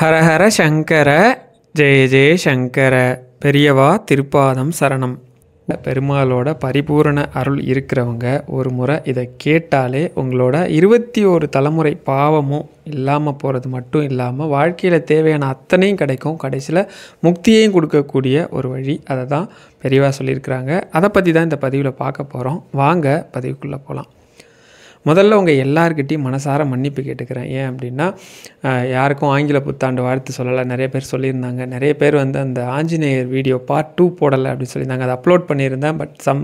ஹரஹர சங்கர ஜெய ஜெய சங்கர பெரியவா திருப்பாதம் சரணம். பெருமாளோட பரிபூரண அருள் இருக்கிறவங்க ஒரு முறை இதை கேட்டாலே உங்களோட 21 தலைமுறை பாவமும் இல்லாமல் போகிறது மட்டும் இல்லாமல் வாழ்க்கையில் தேவையான அத்தனையும் கிடைக்கும். கடைசியில் முக்தியையும் கொடுக்கக்கூடிய ஒரு வழி. அதை தான் பெரியவா சொல்லியிருக்கிறாங்க. அதை பற்றி தான் இந்த பதிவில் பார்க்க போகிறோம். வாங்க பதிவுக்குள்ளே போகலாம். முதல்ல உங்கள் எல்லார்கிட்டையும் மனசார மன்னிப்பு கேட்டுக்கிறேன். ஏன் அப்படின்னா, யாருக்கும் ஆங்கில புத்தாண்டு வாழ்த்து சொல்லலை. நிறைய பேர் சொல்லியிருந்தாங்க. நிறைய பேர் வந்து அந்த ஆஞ்சநேயர் வீடியோ பார்ட் 2 போடலை அப்படின்னு சொல்லியிருந்தாங்க. அதை அப்லோட் பண்ணியிருந்தேன். பட் சம்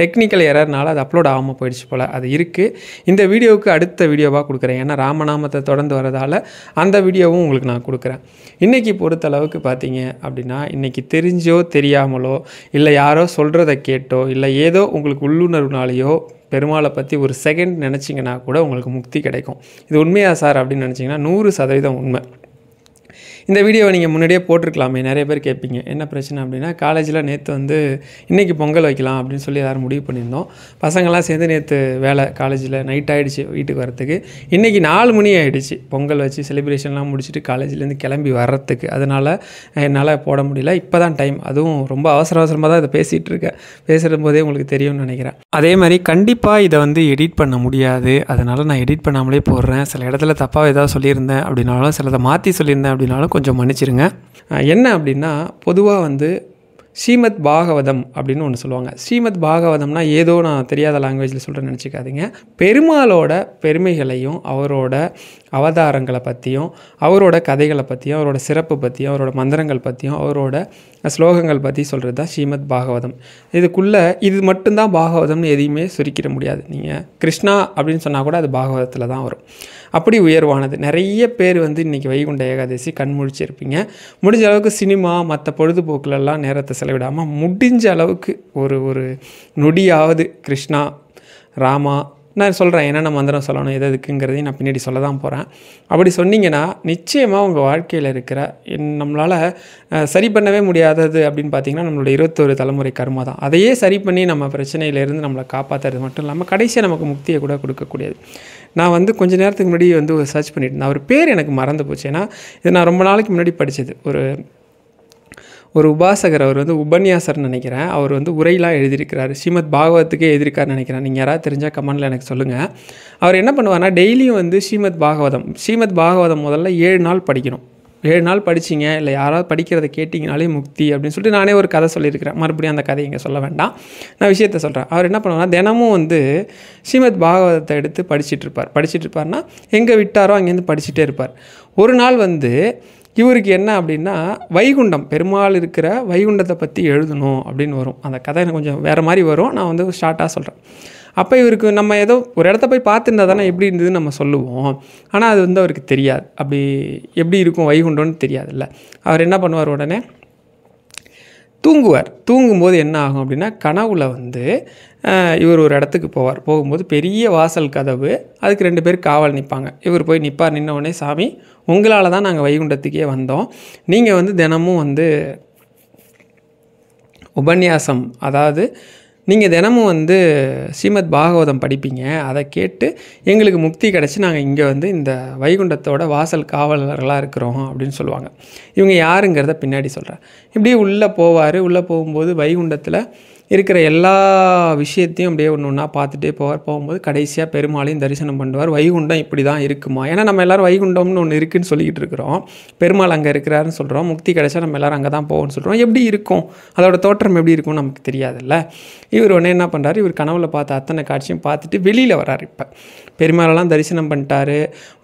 டெக்னிக்கல் எரர்னால அது அப்லோட் ஆகாமல் போயிடுச்சு போல். அது இருக்குது. இந்த வீடியோவுக்கு அடுத்த வீடியோவாக கொடுக்குறேன். ஏன்னா ராமநாமத்தை தொடர்ந்து வரதால் அந்த வீடியோவும் உங்களுக்கு நான் கொடுக்குறேன். இன்றைக்கி பொறுத்தளவுக்கு பார்த்தீங்க அப்படின்னா, இன்றைக்கி தெரிஞ்சோ தெரியாமலோ இல்லை யாரோ சொல்கிறத கேட்டோ இல்லை ஏதோ உங்களுக்கு உள்ளுணர்வுனாலேயோ பெருமாளை பற்றி ஒரு செகண்ட் நினச்சிங்கன்னா கூட உங்களுக்கு முக்தி கிடைக்கும். இது உண்மையா சார் அப்படின்னு நினச்சிங்கன்னா 100% உண்மை. இந்த வீடியோவை நீங்கள் முன்னாடியே போட்டிருக்கலாமே. நிறைய பேர் கேட்பீங்க என்ன பிரச்சனை அப்படின்னா, காலேஜில் நேற்று வந்து இன்றைக்கி பொங்கல் வைக்கலாம் அப்படின்னு சொல்லி எல்லோரும் முடிவு பண்ணியிருந்தோம். பசங்களாம் சேர்ந்து நேற்று வேலை காலேஜில் நைட் ஆகிடுச்சு வீட்டுக்கு வரத்துக்கு. இன்றைக்கி 4 மணி ஆகிடுச்சு பொங்கல் வச்சு செலிப்ரேஷன்லாம் முடிச்சுட்டு காலேஜ்லேருந்து கிளம்பி வர்றதுக்கு. அதனால் என்னால் போட முடியல. இப்போ தான் டைம். அதுவும் ரொம்ப அவசரமாக தான் இதை பேசிகிட்டு இருக்கேன். பேசுகிற போதே உங்களுக்கு தெரியும்னு நினைக்கிறேன். அதே மாதிரி கண்டிப்பாக இதை வந்து எடிட் பண்ண முடியாது. அதனால் நான் எடிட் பண்ணாமலே போடுறேன். சில இடத்துல தப்பாக ஏதாவது சொல்லியிருந்தேன் அப்படின்னாலும், சிலதை மாற்றி சொல்லியிருந்தேன் அப்படின்னாலும் கொஞ்சம் மன்னிச்சிருங்க. என்ன அப்படின்னா, பொதுவாக வந்து ஸ்ரீமத் பாகவதம் அப்படின்னு ஒன்று சொல்லுவாங்க. ஸ்ரீமத் பாகவதம்னா ஏதோ நான் தெரியாத லாங்குவேஜில் சொல்கிறேன்னு நினச்சிக்காதீங்க. பெருமாளோட பெருமைகளையும் அவரோட அவதாரங்களை பற்றியும் அவரோட கதைகளை பற்றியும் அவரோட சிறப்பு பற்றியும் அவரோட மந்திரங்கள் பற்றியும் அவரோட ஸ்லோகங்கள் பற்றி சொல்கிறது தான் ஸ்ரீமத் பாகவதம். இதுக்குள்ளே இது மட்டும்தான் பாகவதம்னு எதையுமே சுருக்கிட முடியாது. நீங்கள் கிருஷ்ணா அப்படின்னு சொன்னால் கூட அது பாகவதத்தில் தான் வரும். அப்படி உயர்வானது. நிறைய பேர் வந்து இன்றைக்கி வைகுண்ட ஏகாதசி கண்முழிச்சிருப்பீங்க. முடிஞ்ச அளவுக்கு சினிமா மற்ற பொழுதுபோக்குலெல்லாம் நேரத்தை செலவிடாமல் முடிஞ்ச அளவுக்கு ஒரு நொடியாவது கிருஷ்ணா ராமா நான் சொல்கிறேன். என்னென்ன மந்திரம் சொல்லணும் எது எதுக்குங்கிறதையும் நான் பின்னாடி சொல்ல தான் போகிறேன். அப்படி சொன்னீங்கன்னா நிச்சயமாக உங்கள் வாழ்க்கையில் இருக்கிற நம்மளால் சரி பண்ணவே முடியாதது அப்படின்னு பார்த்தீங்கன்னா நம்மளோட 21 தலைமுறை கர்மா தான். அதையே சரி பண்ணி நம்ம பிரச்சனையிலேருந்து நம்மளை காப்பாற்றுறது மட்டும் இல்லாமல் கடைசியாக நமக்கு முக்தியை கூட கொடுக்கக்கூடியது. நான் வந்து கொஞ்சம் நேரத்துக்கு முன்னாடி வந்து ஒரு சர்ச் பண்ணிட்டு இருந்தேன். அவர் பேர் எனக்கு மறந்து போச்சு. ஏன்னா இது நான் ரொம்ப நாளைக்கு முன்னாடி படித்தது. ஒரு உபாசகர், அவர் வந்து உபன்யாசர்னு நினைக்கிறேன். அவர் வந்து உரையெலாம் எழுதியிருக்கிறார். ஸ்ரீமத் பாகவதத்துக்கே எழுதியிருக்காருன்னு நினைக்கிறேன். நீங்கள் யாராவது தெரிஞ்சால் கமெண்டில் எனக்கு சொல்லுங்கள். அவர் என்ன பண்ணுவார்னா, டெய்லியும் வந்து ஸ்ரீமத் பாகவதம் முதல்ல 7 நாள் படிக்கணும். 7 நாள் படிச்சிங்க இல்லை யாராவது படிக்கிறத கேட்டிங்கனாலே முக்தி அப்படின்னு சொல்லிட்டு நானே ஒரு கதை சொல்லியிருக்கிறேன். மறுபடியும் அந்த கதை இங்கே சொல்ல வேண்டாம், நான் விஷயத்தை சொல்கிறேன். அவர் என்ன பண்ணுவார்னா, தினமும் வந்து ஸ்ரீமத் பாகவதத்தை எடுத்து படிச்சுட்டு இருப்பார்னா எங்கே விட்டாரோ அங்கேருந்து படிச்சுட்டே இருப்பார். ஒரு நாள் வந்து இவருக்கு என்ன அப்படின்னா, வைகுண்டம் பெருமாள் இருக்கிற வைகுண்டத்தை பற்றி எழுதணும் அப்படின்னு வரும். அந்த கதை எனக்கு கொஞ்சம் வேறு மாதிரி வரும். நான் வந்து ஷார்ட்டாக சொல்கிறேன். அப்போ இவருக்கு நம்ம ஏதோ ஒரு இடத்த போய் பார்த்துருந்தா தானே எப்படி இருந்ததுன்னு நம்ம சொல்லுவோம். ஆனால் அது வந்து அவருக்கு தெரியாது. அப்படி எப்படி இருக்கும் வைகுண்டம்னு தெரியாதுல்ல. அவர் என்ன பண்ணுவார், உடனே தூங்குவார். தூங்கும்போது என்ன ஆகும் அப்படின்னா, கனவுல வந்து இவர் ஒரு இடத்துக்கு போகும்போது பெரிய வாசல் கதவு, அதுக்கு 2 பேர் காவல் நிற்பாங்க. இவர் போய் நிற்பார். நின்ன உடனே, சாமி உங்களால் தான் நாங்கள் வைகுண்டத்துக்கே வந்தோம். நீங்கள் வந்து தினமும் வந்து உபன்யாசம், அதாவது நீங்கள் தினமும் வந்து ஸ்ரீமத் பாகவதம் படிப்பீங்க. அதை கேட்டு எங்களுக்கு முக்தி கிடச்சி நாங்கள் இங்கே வந்து இந்த வைகுண்டத்தோட வாசல் காவலர்களாக இருக்கிறோம் அப்படின்னு சொல்லுவாங்க. இவங்க யாருங்கிறத பின்னாடி சொல்கிறேன். இப்படியே உள்ளே போகும்போது வைகுண்டத்தில் இருக்கிற எல்லா விஷயத்தையும் அப்படியே ஒன்று ஒன்றா பார்த்துட்டே போகும்போது கடைசியாக பெருமாளையும் தரிசனம் பண்ணுவார். வைகுண்டம் இப்படி தான் இருக்குமா? ஏன்னா நம்ம எல்லோரும் வைகுண்டம்னு ஒன்று இருக்குதுன்னு சொல்லிக்கிட்டு இருக்கிறோம். பெருமாள் அங்கே இருக்கிறாருன்னு சொல்கிறோம். முக்தி கிடைச்சா நம்ம எல்லோரும் அங்கே தான் போவோம்னு சொல்கிறோம். எப்படி இருக்கும், அதோட தோற்றம் எப்படி இருக்கும்னு நமக்கு தெரியாதுல்ல. இவர் உடனே என்ன பண்ணுறாரு, இவர் கனவுல பார்த்த அத்தனை காட்சியும் பார்த்துட்டு வெளியில் வரார். இப்போ பெருமாளெல்லாம் தரிசனம் பண்ணிட்டாரு.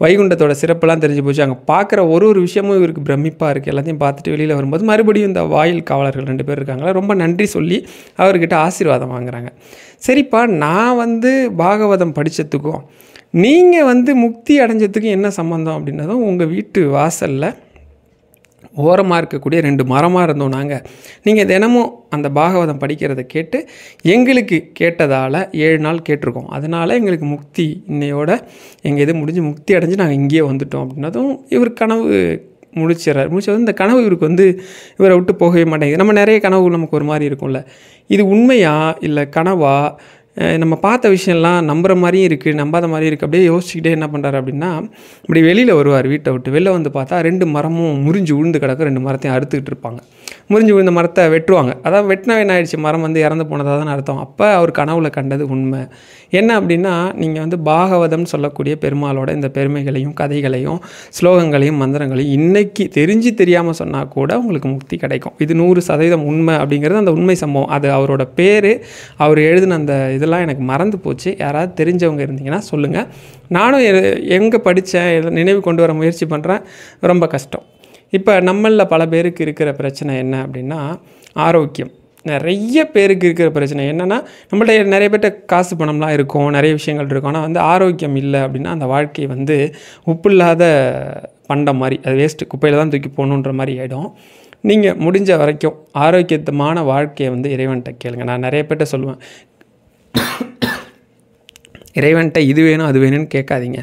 வைகுண்டத்தோட சிறப்பெல்லாம் தெரிஞ்சு போச்சு. அங்கே பார்க்குற ஒரு விஷயமும் இவருக்கு பிரமிப்பாக இருக்குது. எல்லாத்தையும் பார்த்துட்டு வெளியில் வரும்போது மறுபடியும் இந்த வாயில் காவலர்கள் 2 பேர் இருக்காங்களா, ரொம்ப நன்றி சொல்லி அவர்கிட்ட ஆசீர்வாதம் வாங்குறாங்க. சரிப்பா, நான் வந்து பாகவதம் படித்ததுக்கும் நீங்கள் வந்து முக்தி அடைஞ்சதுக்கும் என்ன சம்மந்தம் அப்படின்னதும், உங்கள் வீட்டு வாசலில் ஓரமாக இருக்கக்கூடிய 2 மரமாக இருந்தோம் நாங்கள். நீங்கள் தினமும் அந்த பாகவதம் படிக்கிறத கேட்டு எங்களுக்கு கேட்டதால் 7 நாள் கேட்டிருக்கோம். அதனால் எங்களுக்கு முக்தி இன்னையோட எங்கள் இது முடிஞ்சு முக்தி அடைஞ்சு நாங்கள் இங்கேயே வந்துட்டோம் அப்படின்னதும் இவர் கனவு முடிச்சது. இந்த கனவு இவருக்கு வந்து இவரை விட்டு போகவே மாட்டேங்குது. நம்ம நிறைய கனவு நமக்கு ஒரு மாதிரி இருக்கும்ல, இது உண்மையா இல்லை கனவா நம்ம பார்த்த விஷயம்லாம் நம்புகிற மாதிரியும் இருக்குது, நம்பாத மாதிரியும் இருக்குது. அப்படியே யோசிச்சுக்கிட்டே என்ன பண்ணுறாரு அப்படின்னா, இப்படி வெளியில் வருவார் வீட்டை விட்டு. வெளில வந்து பார்த்தா 2 மரமும் முறிஞ்சு விழுந்து கிடக்கும். 2 மரத்தையும் அறுத்துக்கிட்டு இருப்பாங்க. முறிஞ்சு விழுந்த மரத்தை வெட்டுவாங்க. அதாவது வெட்டினா என்ன ஆயிடுச்சு, மரம் வந்து இறந்து போனதாக தான் அர்த்தம். அப்போ அவர் கனவுல கண்டது உண்மை. என்ன அப்படின்னா, நீங்கள் வந்து பாகவதம் சொல்லக்கூடிய பெருமாளோட இந்த பெருமைகளையும் கதைகளையும் ஸ்லோகங்களையும் மந்திரங்களையும் இன்றைக்கி தெரியாமல் சொன்னால் கூட உங்களுக்கு முக்தி கிடைக்கும். இது 100% உண்மை அப்படிங்கிறது அந்த உண்மை சம்பவம். அது அவரோட பேர், அவர் எழுதின அந்த இதெல்லாம் எனக்கு மறந்து போச்சு. யாராவது தெரிஞ்சவங்க இருந்தீங்கன்னா சொல்லுங்கள். நானும் எங்கே படித்தேன் நினைவு கொண்டு வர முயற்சி பண்ணுறேன். ரொம்ப கஷ்டம். இப்போ நம்மளில் பல பேருக்கு இருக்கிற பிரச்சனை என்ன அப்படின்னா ஆரோக்கியம். நிறைய பேருக்கு இருக்கிற பிரச்சனை என்னென்னா, நம்மள்ட்ட நிறைய பேர்ட்ட காசு பணம்லாம் இருக்கும், நிறைய விஷயங்கள் இருக்கும். ஆனால் வந்து ஆரோக்கியம் இல்லை அப்படின்னா அந்த வாழ்க்கை வந்து உப்பு இல்லாத பண்டம் மாதிரி, அது வேஸ்ட்டு, குப்பையில் தான் தூக்கி போகணுன்ற மாதிரி ஆகிடும். நீங்கள் முடிஞ்ச வரைக்கும் ஆரோக்கியமான வாழ்க்கையை வந்து இறைவன்கிட்ட கேளுங்க. நான் நிறைய பேர்ட்ட சொல்லுவேன், இறைவன்கிட்ட இது வேணும் அது வேணும்னு கேட்காதீங்க,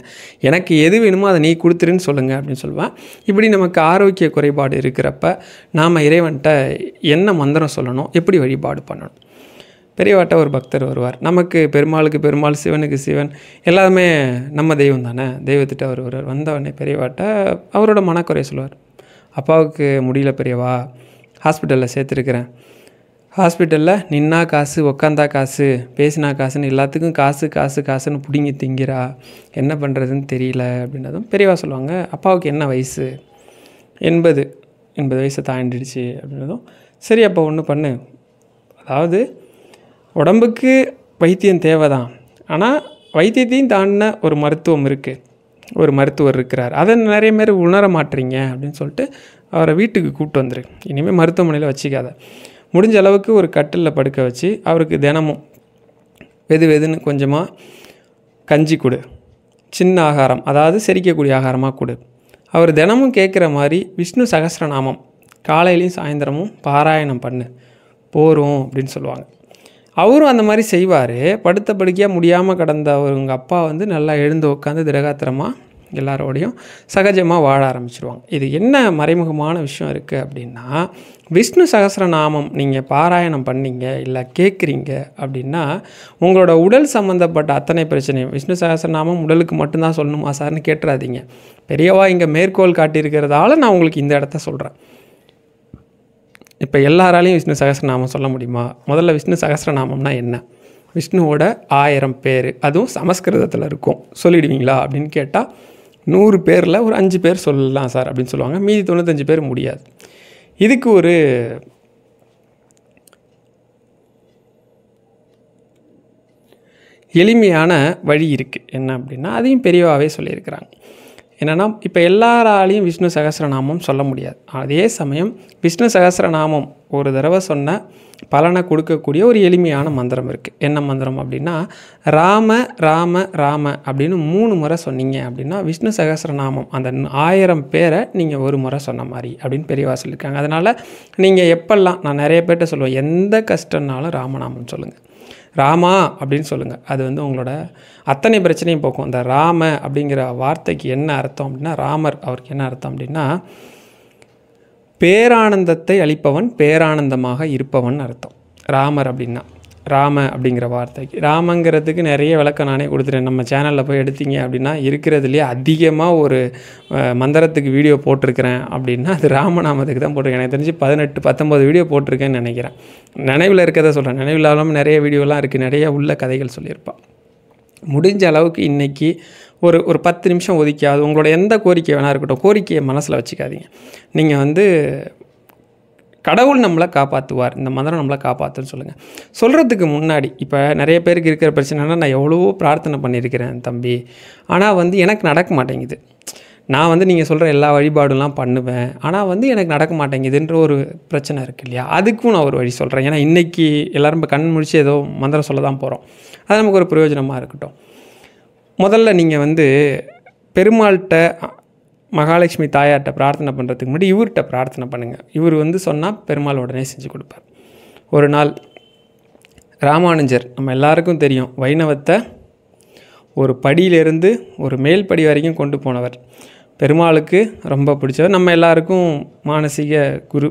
எனக்கு எது வேணுமோ அதை நீ கொடுத்துருன்னு சொல்லுங்கள் அப்படின்னு சொல்லுவேன். இப்படி நமக்கு ஆரோக்கிய குறைபாடு இருக்கிறப்ப நாம் இறைவன்கிட்ட என்ன மந்திரம் சொல்லணும், எப்படி வழிபாடு பண்ணணும். பெரியவாட்ட ஒரு பக்தர் வருவார். நமக்கு பெருமாளுக்கு பெருமாள், சிவனுக்கு சிவன், எல்லாருமே நம்ம தெய்வம் தானே. தெய்வத்திட்ட அவர் வருவார். வந்தவொடனே பெரியவாட்ட அவரோட மனக்குறைய சொல்லுவார். அப்பாவுக்கு முடியல பெரியவா, ஹாஸ்பிட்டலில் சேர்த்துருக்கிறேன். ஹாஸ்பிட்டலில் நின்னா காசு, உக்காந்தா காசு, பேசினா காசுன்னு எல்லாத்துக்கும் காசுன்னு பிடிங்கி திங்கிறா, என்ன பண்ணுறதுன்னு தெரியல அப்படின்றதும் பெரியவா சொல்லுவாங்க. அப்பாவுக்கு என்ன வயசு? 80 வயசை தாண்டிடுச்சு அப்படின்றதும், சரி அப்போ ஒன்று பண்ணு, அதாவது உடம்புக்கு வைத்தியம் தேவை தான், ஆனால் வைத்தியத்தையும் தாண்டின ஒரு மருத்துவம் இருக்குது, ஒரு மருத்துவர் இருக்கிறார், அதை நிறைய பேர் உணர மாட்டீங்க அப்படின்னு சொல்லிட்டு அவரை வீட்டுக்கு கூப்பிட்டு வந்துரு. இனிமேல் மருத்துவமனையில் வச்சுக்காத. முடிஞ்ச அளவுக்கு ஒரு கட்டிலில் படுக்க வச்சு அவருக்கு தினமும் வெதுன்னு கொஞ்சமாக கஞ்சி கொடு, சின்ன ஆகாரம், அதாவது செரிக்கக்கூடிய ஆகாரமாக கொடு. அவர் தினமும் கேட்குற மாதிரி விஷ்ணு சகஸ்ரநாமம் காலையிலையும் சாயந்தரமும் பாராயணம் பண்ணு போகிறோம் அப்படின்னு சொல்லுவாங்க. அவரும் அந்த மாதிரி செய்வார். படுத்த படுக்கையாக முடியாமல் கடந்த அவங்க அப்பா வந்து நல்லா எழுந்து உட்காந்து திரகாத்திரமாக எல்லாரோடையும் சகஜமாக வாழ ஆரம்பிச்சிருவாங்க. இது என்ன மறைமுகமான விஷயம் இருக்குது அப்படின்னா, விஷ்ணு சகஸ்ரநாமம் நீங்கள் பாராயணம் பண்ணீங்க இல்லை கேட்குறீங்க அப்படின்னா உங்களோட உடல் சம்மந்தப்பட்ட அத்தனை பிரச்சனையும், விஷ்ணு சகஸ்ரநாமம் உடலுக்கு மட்டும்தான் சொல்லணுமா சார்னு கேட்டுறாதீங்க. பெரியவா இங்கே மேற்கோள் காட்டியிருக்கிறதால நான் உங்களுக்கு இந்த இடத்த சொல்கிறேன். இப்போ எல்லாராலையும் விஷ்ணு சகஸ்ரநாமம் சொல்ல முடியுமா? முதல்ல விஷ்ணு சகஸ்ரநாமம்னா என்ன? விஷ்ணுவோட 1000 பேர், அதுவும் சமஸ்கிருதத்தில் இருக்கும், சொல்லிடுவீங்களா அப்படின்னு கேட்டால் 100 பேரில் ஒரு 5 பேர் சொல்லலாம் சார் அப்படின்னு சொல்லுவாங்க. மீதி 95 பேர் முடியாது. இதுக்கு ஒரு எளிமையான வழி இருக்குது. என்ன அப்படின்னா, அதையும் பெரியவாகவே சொல்லியிருக்கிறாங்க. என்னென்னா, இப்போ எல்லாராலையும் விஷ்ணு சகஸ்ரநாமம் சொல்ல முடியாது. அதே சமயம் விஷ்ணு சகஸ்ரநாமம் ஒரு தடவை சொன்ன பலனை கொடுக்கக்கூடிய ஒரு எளிமையான மந்திரம் இருக்குது. என்ன மந்திரம் அப்படின்னா, ராம ராம ராம அப்படின்னு 3 முறை சொன்னீங்க அப்படின்னா விஷ்ணு சகஸ்ரநாமம் அந்த 1000 பேரை நீங்கள் ஒரு முறை சொன்ன மாதிரி அப்படின்னு பெரியவா சொல்லியிருக்காங்க. அதனால் நீங்கள் எப்பெல்லாம், நான் நிறைய பேர்கிட்ட சொல்லுவேன், எந்த கஷ்டம்னாலும் ராமநாமம் சொல்லுங்கள், ராமா அப்படின்னு சொல்லுங்கள். அது வந்து உங்களோட அத்தனை பிரச்சனையும் போக்கும். இந்த ராம அப்படிங்கிற வார்த்தைக்கு என்ன அர்த்தம் அப்படின்னா, ராமர் அவருக்கு என்ன அர்த்தம் அப்படின்னா, பேரானந்தத்தை அளிப்பவன், பேரானந்தமாக இருப்பவன் அர்த்தம். ராமர் அப்படின்னா, ராம அப்படிங்கிற வார்த்தைக்கு ராமங்கிறதுக்கு நிறைய விளக்கம் நானே கொடுத்துட்டேன். நம்ம சேனலில் போய் எடுத்தீங்க அப்படின்னா இருக்கிறதுலேயே அதிகமாக ஒரு மந்திரத்துக்கு வீடியோ போட்டிருக்கிறேன் அப்படின்னா அது ராமநாமத்துக்கு தான் போட்டிருக்கேன். எனக்கு தெரிஞ்சு 18-19 வீடியோ போட்டிருக்கேன்னு நினைக்கிறேன். நினைவில் இருக்கிறத சொல்கிறேன். நினைவில் இல்லாமல் நிறைய வீடியோலாம் இருக்குது, நிறைய உள்ள கதைகள் சொல்லியிருப்பாள். முடிஞ்ச அளவுக்கு இன்றைக்கி ஒரு 10 நிமிஷம் ஒதுக்கியாவது உங்களோட எந்த கோரிக்கை வேணா இருக்கட்டும், கோரிக்கையை மனசில் வச்சுக்காதீங்க. நீங்கள் வந்து கடவுள் நம்மளை காப்பாற்றுவார், இந்த மந்திரம் நம்மளை காப்பாற்றுன்னு சொல்லுங்கள். சொல்கிறதுக்கு முன்னாடி, இப்போ நிறைய பேருக்கு இருக்கிற பிரச்சனைனா, நான் எவ்வளவோ பிரார்த்தனை பண்ணியிருக்கிறேன் தம்பி, ஆனால் வந்து எனக்கு நடக்க மாட்டேங்குது. நான் வந்து நீங்கள் சொல்கிற எல்லா வழிபாடுலாம் பண்ணுவேன், ஆனால் வந்து எனக்கு நடக்க மாட்டேங்குதுன்ற ஒரு பிரச்சனை இருக்குது இல்லையா? அதுக்கும் நான் ஒரு வழி சொல்கிறேன். ஏன்னா இன்றைக்கி எல்லோரும் இப்போ கண் முழிச்சு ஏதோ மந்திரம் சொல்ல தான் போகிறோம், அது நமக்கு ஒரு பிரயோஜனமாக இருக்கட்டும். முதல்ல நீங்கள் வந்து பெருமாள்கிட்ட, மகாலட்சுமி தாயார்கிட்ட பிரார்த்தனை பண்ணுறதுக்கு முன்னாடி இவர்கிட்ட பிரார்த்தனை பண்ணுங்கள். இவர் வந்து சொன்னால் பெருமாள் உடனே செஞ்சு கொடுப்பார். ஒரு நாள் ராமானுஜர், நம்ம எல்லாருக்கும் தெரியும், வைணவத்தை ஒரு படியிலேருந்து ஒரு மேல் படி வரைக்கும் கொண்டு போனவர், பெருமாளுக்கு ரொம்ப பிடிச்சவர், நம்ம எல்லாருக்கும் மானசீக குரு.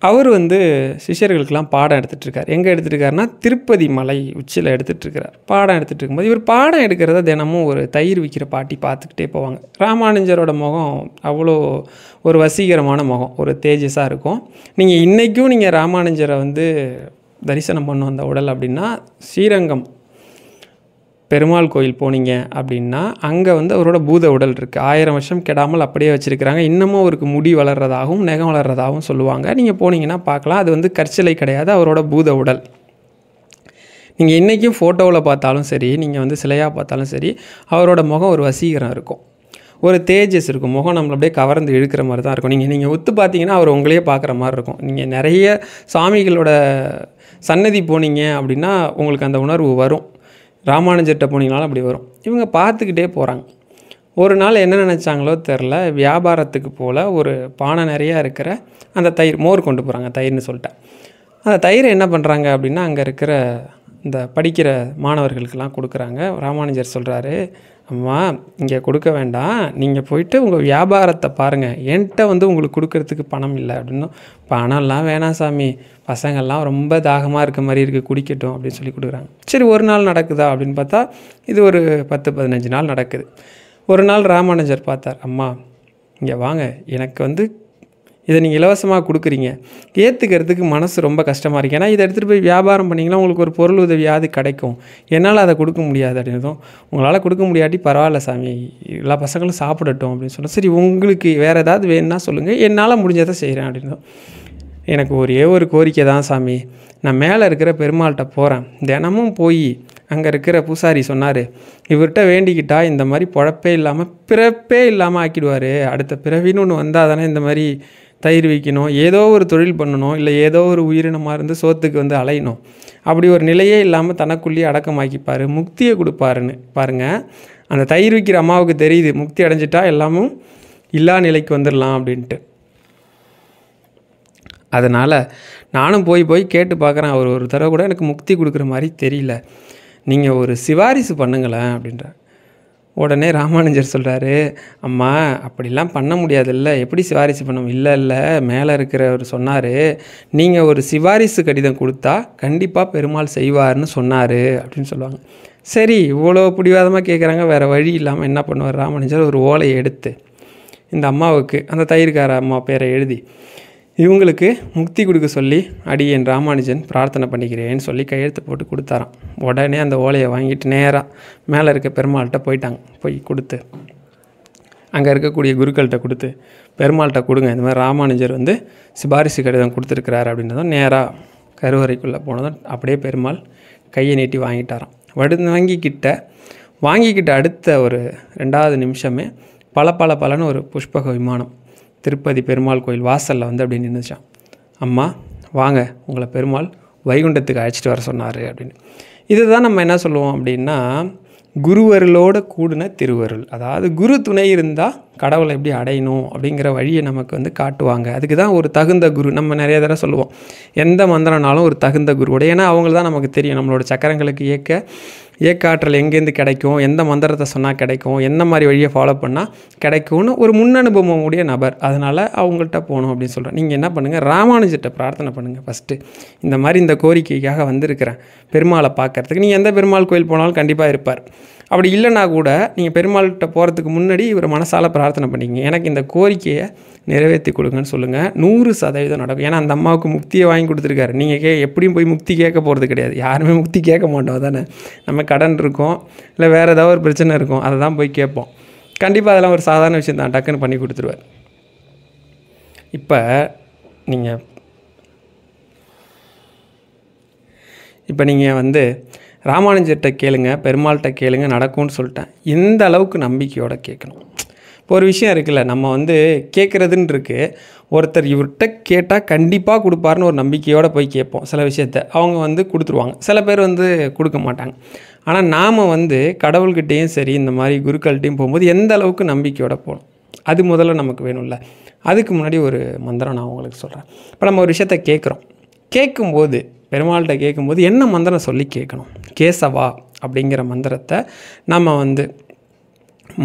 அவர் வந்து சிஷ்யர்களுக்கெல்லாம் பாடம் எடுத்துகிட்ருக்கார். எங்கே எடுத்துகிட்ருக்காருன்னா திருப்பதி மலை உச்சியில் எடுத்துகிட்ருக்கிறார். பாடம் எடுத்துகிட்டு இருக்கும்போது இவர் பாடம் எடுக்கிறத தினமும் ஒரு தயிர் விற்கிற பாட்டி பார்த்துக்கிட்டே போவாங்க. ராமானுஜரோட முகம் அவ்வளோ ஒரு வசீகரமான முகம், ஒரு தேஜஸாக இருக்கும். நீங்கள் இன்றைக்கும் நீங்கள் ராமானுஜரை வந்து தரிசனம் பண்ண வந்த உடல் அப்படின்னா ஸ்ரீரங்கம் பெருமாள் கோயில் போனீங்க அப்படின்னா அங்கே வந்து அவரோட பூத உடல் இருக்குது. 1000 வருஷம் கெடாமல் அப்படியே வச்சுருக்கிறாங்க. இன்னமும் அவருக்கு முடி வளர்கிறதாகவும் நெகம் வளர்கிறதாகவும் சொல்லுவாங்க. நீங்கள் போனீங்கன்னா பார்க்கலாம். அது வந்து கற்சிலை கிடையாது, அவரோட பூத உடல். நீங்கள் இன்றைக்கும் ஃபோட்டோவில் பார்த்தாலும் சரி, நீங்கள் வந்து சிலையாக பார்த்தாலும் சரி, அவரோட முகம் ஒரு வசீகரம் இருக்கும், ஒரு தேஜஸ் இருக்கும். முகம் நம்மளை அப்படியே கவர்ந்து இழுக்கிற மாதிரி தான் இருக்கும். நீங்கள் ஒத்து பார்த்தீங்கன்னா அவர் உங்களையே பார்க்குற மாதிரி இருக்கும். நீங்கள் நிறைய சாமிகளோட சன்னதி போனீங்க அப்படின்னா உங்களுக்கு அந்த உணர்வு வரும். ராமானுஜர்கிட்ட போனீங்கனாலும் அப்படி வரும். இவங்க பார்த்துக்கிட்டே போகிறாங்க. ஒரு நாள் என்ன நினச்சாங்களோ தெரில, வியாபாரத்துக்கு போல் ஒரு பானை நிறையா இருக்கிற அந்த தயிர், மோர் கொண்டு போகிறாங்க தயிர்னு சொல்லிட்டேன். அந்த தயிரை என்ன பண்ணுறாங்க அப்படின்னா அங்கே இருக்கிற இந்த படிக்கிற மாணவர்களுக்கெல்லாம் கொடுக்குறாங்க. ராமானுஜர் சொல்கிறாரு, அம்மா இங்கே கொடுக்க வேண்டாம், நீங்கள் போயிட்டு உங்கள் வியாபாரத்தை பாருங்கள், என்கிட்ட வந்து உங்களுக்கு கொடுக்கறதுக்கு பணம் இல்லை அப்படின்னு. பணம்லாம் வேணாம் சாமி, பசங்கள்லாம் ரொம்ப தாகமாக இருக்க மாதிரி இருக்குது, குடிக்கட்டும் அப்படின்னு சொல்லி கொடுக்குறாங்க. சரி, ஒரு நாள் நடக்குதா அப்படின்னு பார்த்தா இது ஒரு 10-15 நாள் நடக்குது. ஒரு நாள் ராமானுஜர் பார்த்தார், அம்மா இங்கே வாங்க, எனக்கு வந்து இதை நீங்கள் இலவசமாக கொடுக்குறீங்க, ஏற்றுக்கிறதுக்கு மனசு ரொம்ப கஷ்டமாக இருக்குது. ஏன்னா இதை எடுத்துகிட்டு போய் வியாபாரம் பண்ணிங்கன்னா உங்களுக்கு ஒரு பொருள் உதவியாவது கிடைக்கும், என்னால் அதை கொடுக்க முடியாது அப்படின்னதும், உங்களால் கொடுக்க முடியாட்டி பரவாயில்ல சாமி, எல்லா பசங்களும் சாப்பிடட்டும் அப்படின்னு சொன்னோம். சரி, உங்களுக்கு வேறு ஏதாவது வேணும்னா சொல்லுங்கள், என்னால் முடிஞ்சதை செய்கிறேன் அப்படின்னதும், எனக்கு ஒரே ஒரு கோரிக்கை தான் சாமி, நான் மேலே இருக்கிற பெருமாள்கிட்ட போகிறேன், தினமும் போய் அங்கே இருக்கிற பூசாரி சொன்னார், இவர்கிட்ட வேண்டிக்கிட்டா இந்த மாதிரி பொழப்பே இல்லாமல் பிறப்பே இல்லாமல் ஆக்கிடுவார், அடுத்த பிறவின்னு ஒன்று வந்தால் தானே இந்த மாதிரி தயிர் வைக்கணும், ஏதோ ஒரு தொழில் பண்ணணும், இல்லை ஏதோ ஒரு உயிரினமாக இருந்து சோத்துக்கு வந்து அலையணும், அப்படி ஒரு நிலையே இல்லாமல் தனக்குள்ளேயே அடக்கமாக்கிப்பார், முக்தியை கொடுப்பாருன்னு பாருங்கள். அந்த தயிர் விற்கிற அம்மாவுக்கு தெரியுது, முக்தி அடைஞ்சிட்டா எல்லாமும் இல்லா நிலைக்கு வந்துடலாம் அப்படின்ட்டு. அதனால் நானும் போய் கேட்டு பார்க்குறேன், அவர் ஒரு தடவை கூட எனக்கு முக்தி கொடுக்குற மாதிரி தெரியல, நீங்கள் ஒரு சிபாரிசு பண்ணுங்களேன் அப்படின்ற. உடனே ராமானுஜர் சொல்கிறாரு, அம்மா அப்படிலாம் பண்ண முடியாதுல்ல, எப்படி சிபாரிசு பண்ணணும்? இல்லை மேலே இருக்கிறவர் சொன்னார், நீங்கள் ஒரு சிபாரிசு கடிதம் கொடுத்தா கண்டிப்பாக பெருமாள் செய்வார்னு சொன்னார் அப்படின்னு சொல்லுவாங்க. சரி, இவ்வளோ பிடிவாதமாக கேட்குறாங்க, வேறு வழி இல்லாமல் என்ன பண்ணுவார் ராமானுஜர், ஒரு ஓலையை எடுத்து இந்த அம்மாவுக்கு, அந்த தயிர்கார அம்மா பேரை எழுதி, இவங்களுக்கு முக்தி கொடுக்க சொல்லி அடியேன் ராமானுஜன் பிரார்த்தனை பண்ணிக்கிறேன்னு சொல்லி கையெழுத்து போட்டு கொடுத்தாராம். உடனே அந்த ஓலையை வாங்கிட்டு நேராக மேலே இருக்க பெருமாள்கிட்ட போயிட்டாங்க. போய் கொடுத்து அங்கே இருக்கக்கூடிய குருக்கள்கிட்ட கொடுத்து, பெருமாள்கிட்ட கொடுங்க, இந்த மாதிரி ராமானுஜர் வந்து சிபாரிசு கடிதம் கொடுத்துருக்கிறாரு அப்படின்றதும் நேராக கருவறைக்குள்ளே போனதும் அப்படியே பெருமாள் கையை நீட்டி வாங்கிட்டாராம். வாங்கிக்கிட்ட அடுத்த ஒரு 2வது நிமிஷமே பலன்னு ஒரு புஷ்பக விமானம் திருப்பதி பெருமாள் கோயில் வாசலில் வந்து அப்படி நின்றுச்சான். அம்மா வாங்க, உங்களை பெருமாள் வைகுண்டத்துக்கு அழைச்சிட்டு வர சொன்னார் அப்படின்னு. இதுதான் நம்ம என்ன சொல்லுவோம் அப்படின்னா, குருவருளோட கூடின திருவருள். அதாவது குரு துணை இருந்தால் கடவுளை எப்படி அடையணும் அப்படிங்கிற வழியை நமக்கு வந்து காட்டுவாங்க. அதுக்கு தான் ஒரு தகுந்த குரு. நம்ம நிறைய தடவை சொல்லுவோம், எந்த மந்திரனாலும் ஒரு தகுந்த குருவோட, ஏன்னா அவங்க தான் நமக்கு தெரியும் நம்மளோட சக்கரங்களுக்கு இயக்காற்றல் எங்கேருந்து கிடைக்கும், எந்த மந்திரத்தை சொன்னால் கிடைக்கும், எந்த மாதிரி வழியை ஃபாலோ பண்ணால் கிடைக்கும்னு ஒரு முன்னனுபவம் உடைய நபர். அதனால் அவங்கள்ட்ட போகணும் அப்படின்னு சொல்கிறேன். நீங்கள் என்ன பண்ணுங்கள், ராமானுஜர்கிட்ட பிரார்த்தனை பண்ணுங்கள் ஃபஸ்ட்டு. இந்த மாதிரி இந்த கோரிக்கைக்காக வந்திருக்கிறேன் பெருமாளை பார்க்குறதுக்கு. நீங்கள் எந்த பெருமாள் கோயில் போனாலும் கண்டிப்பாக இருப்பார். அப்படி இல்லைனா கூட நீங்கள் பெருமாள்கிட்ட போகிறதுக்கு முன்னாடி இவர் மனசால் பிரார்த்தனை பண்ணிங்க, எனக்கு இந்த கோரிக்கையை நிறைவேற்றி கொடுங்கன்னு சொல்லுங்கள். 100% நடக்கும். ஏன்னா அந்த அம்மாவுக்கு முக்தியை வாங்கி கொடுத்துருக்காரு. நீங்கள் எப்படியும் போய் முக்தி கேட்க போகிறது கிடையாது. யாருமே முக்தி கேட்க மாட்டோம் தானே. நம்ம கடன் இருக்கும், இல்லை வேறு ஏதாவது ஒரு பிரச்சனை இருக்கும், அதை தான் போய் கேட்போம். கண்டிப்பாக அதெல்லாம் ஒரு சாதாரண விஷயம் தான், டக்குன்னு பண்ணி கொடுத்துருவார். இப்போ நீங்கள் வந்து ராமானுஜர்கிட்ட கேளுங்க, பெருமாள்கிட்ட கேளுங்க, நடக்கும்னு சொல்லிட்டேன். இந்த அளவுக்கு நம்பிக்கையோடு கேட்கணும். இப்போ ஒரு விஷயம் இருக்குல்ல, நம்ம வந்து கேட்குறதுன்னு இருக்குது, ஒருத்தர் இவர்கிட்ட கேட்டால் கண்டிப்பாக கொடுப்பாருன்னு ஒரு நம்பிக்கையோடு போய் கேட்போம். சில விஷயத்த அவங்க வந்து கொடுத்துருவாங்க, சில பேர் வந்து கொடுக்க மாட்டாங்க. ஆனால் நாம் வந்து கடவுள்கிட்டேயும் சரி இந்த மாதிரி குருக்கள்கிட்டையும் போகும்போது எந்த அளவுக்கு நம்பிக்கையோடு போகணும், அது முதல்ல நமக்கு வேணும்ல. அதுக்கு முன்னாடி ஒரு மந்திரம் நான் உங்களுக்கு சொல்கிறேன். இப்போ நம்ம ஒரு விஷயத்த கேட்கும்போது பெருமாள்கிட்ட கேட்கும்போது என்ன மந்திரம் சொல்லி கேட்கணும்? கேசவா அப்படிங்கிற மந்திரத்தை நம்ம வந்து